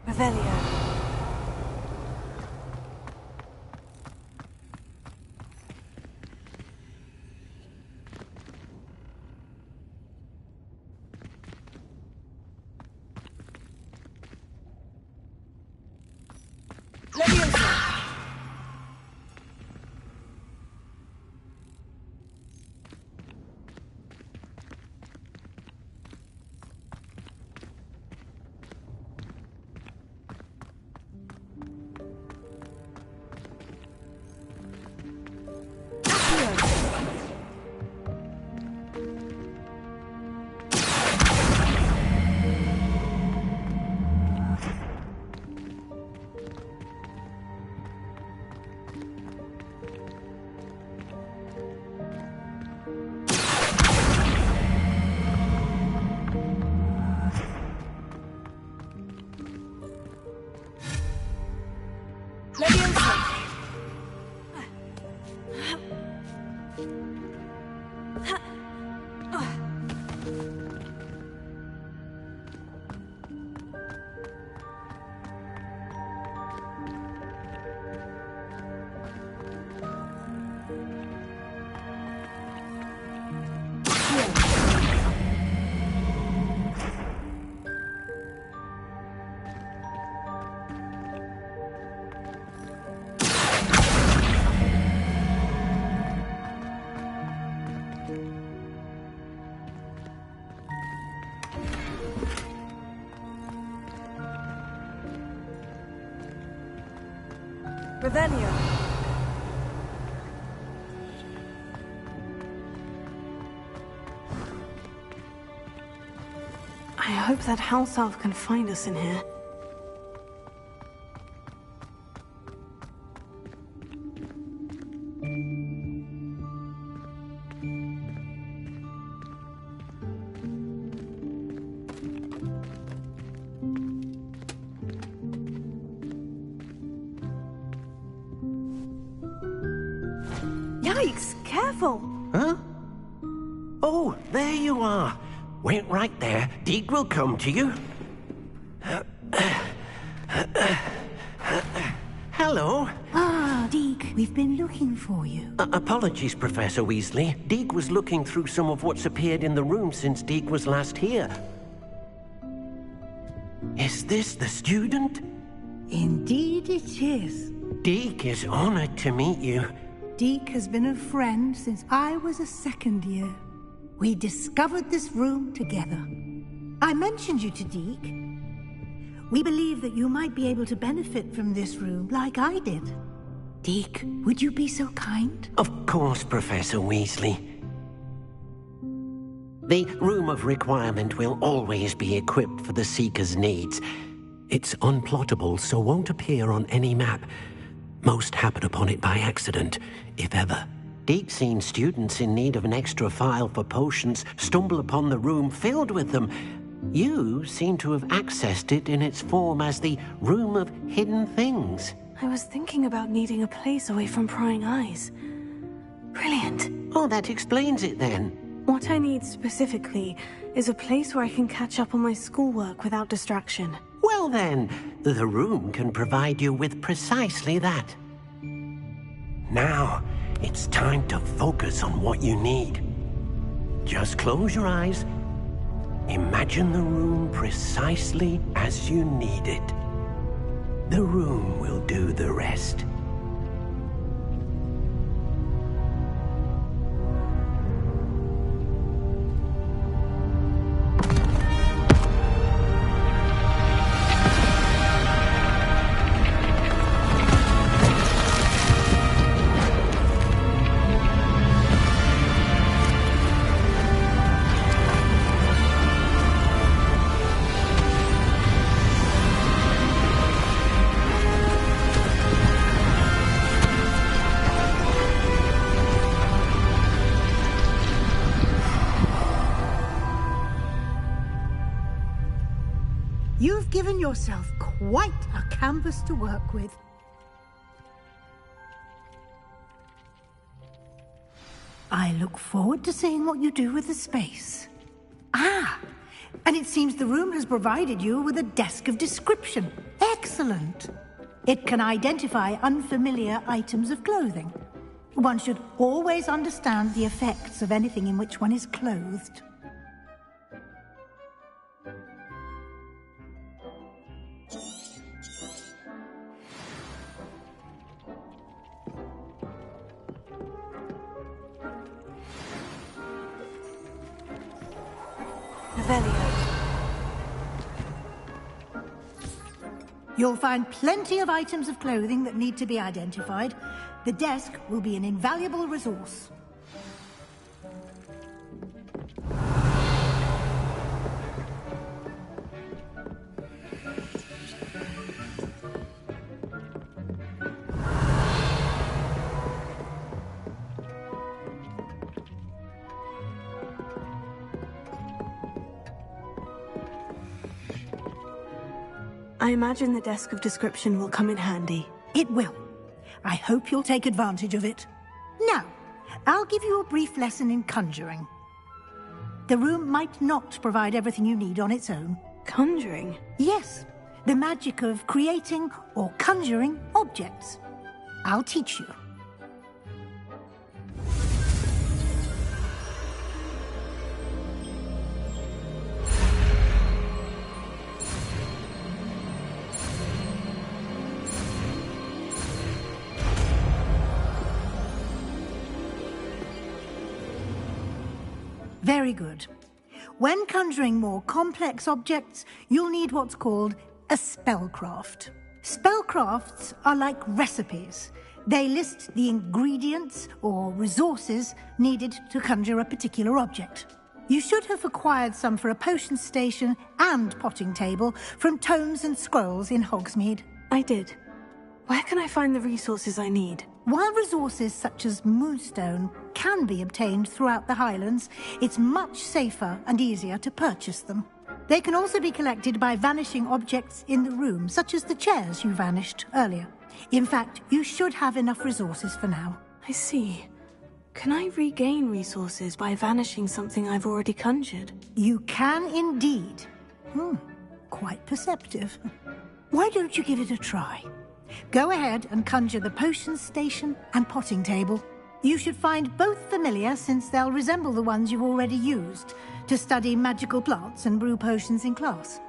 Revelio. Revelio. I hope that house elf can find us in here. Yikes! Careful! Huh? Oh, there you are. Wait right there. Deek will come to you. Hello. Ah, Deek, we've been looking for you. Apologies, Professor Weasley. Deek was looking through some of what's appeared in the room since Deek was last here. Is this the student? Indeed it is. Deek is honored to meet you. Deek has been a friend since I was a second year. We discovered this room together. I mentioned you to Deek. We believe that you might be able to benefit from this room like I did. Deek, would you be so kind? Of course, Professor Weasley. The Room of Requirement will always be equipped for the Seeker's needs. It's unplottable, so won't appear on any map. Most happen upon it by accident, if ever. Deek's seen students in need of an extra file for potions stumble upon the room filled with them. You seem to have accessed it in its form as the Room of Hidden Things. I was thinking about needing a place away from prying eyes. Brilliant. Oh, that explains it then. What I need specifically is a place where I can catch up on my schoolwork without distraction. Well then, the room can provide you with precisely that. Now, it's time to focus on what you need. Just close your eyes. Imagine the room precisely as you need it. The room will do the rest. You've given yourself quite a canvas to work with. I look forward to seeing what you do with the space. Ah, and it seems the room has provided you with a desk of description. Excellent. It can identify unfamiliar items of clothing. One should always understand the effects of anything in which one is clothed. You'll find plenty of items of clothing that need to be identified. The desk will be an invaluable resource. I imagine the desk of description will come in handy. It will. I hope you'll take advantage of it. Now, I'll give you a brief lesson in conjuring. The room might not provide everything you need on its own. Conjuring? Yes, the magic of creating or conjuring objects. I'll teach you. Very good. When conjuring more complex objects, you'll need what's called a spellcraft. Spellcrafts are like recipes. They list the ingredients or resources needed to conjure a particular object. You should have acquired some for a potion station and potting table from tomes and scrolls in Hogsmeade. I did. Where can I find the resources I need? While resources such as moonstone can be obtained throughout the Highlands, it's much safer and easier to purchase them. They can also be collected by vanishing objects in the room, such as the chairs you vanished earlier. In fact, you should have enough resources for now. I see. Can I regain resources by vanishing something I've already conjured? You can indeed. Quite perceptive. Why don't you give it a try? Go ahead and conjure the potion station and potting table. You should find both familiar, since they'll resemble the ones you've already used to study magical plants and brew potions in class.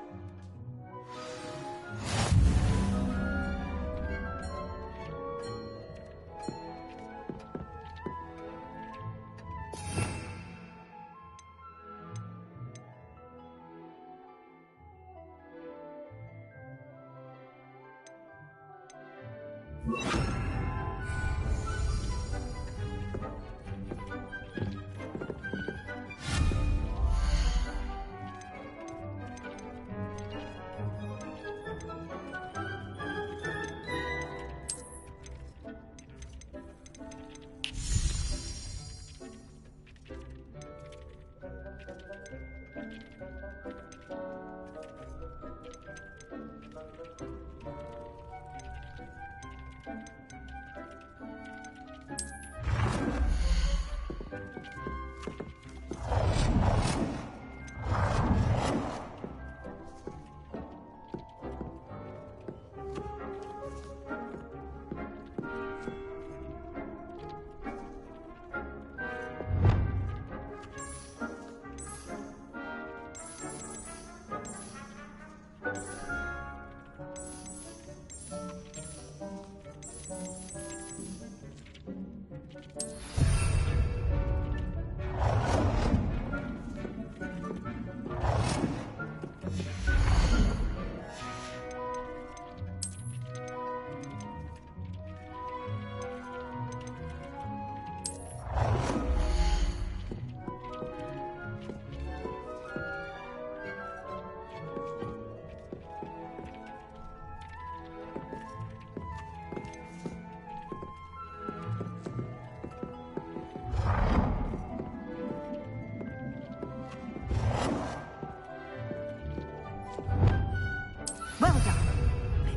Well done.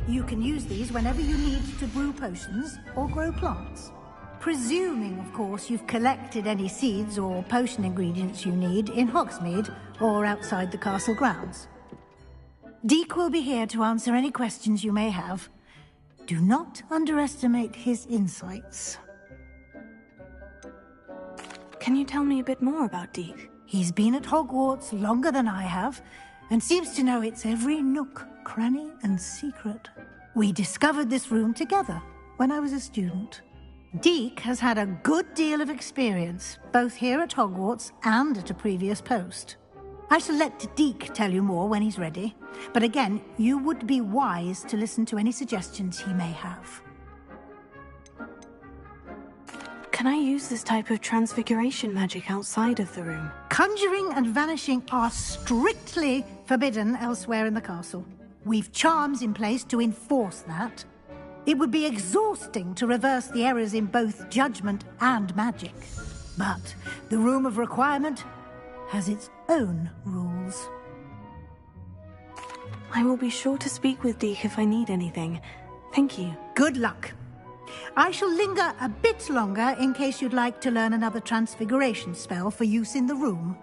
You can use these whenever you need to brew potions or grow plants. Presuming, of course, you've collected any seeds or potion ingredients you need in Hogsmeade or outside the castle grounds. Deek will be here to answer any questions you may have. Do not underestimate his insights. Can you tell me a bit more about Deek? He's been at Hogwarts longer than I have, and seems to know its every nook, cranny, and secret. We discovered this room together when I was a student. Deek has had a good deal of experience, both here at Hogwarts and at a previous post. I shall let Deek tell you more when he's ready, but again, you would be wise to listen to any suggestions he may have. Can I use this type of transfiguration magic outside of the room? Conjuring and vanishing are strictly forbidden elsewhere in the castle. We've charms in place to enforce that. It would be exhausting to reverse the errors in both judgment and magic. But the Room of Requirement has its own rules. I will be sure to speak with Deek if I need anything. Thank you. Good luck. I shall linger a bit longer in case you'd like to learn another transfiguration spell for use in the room.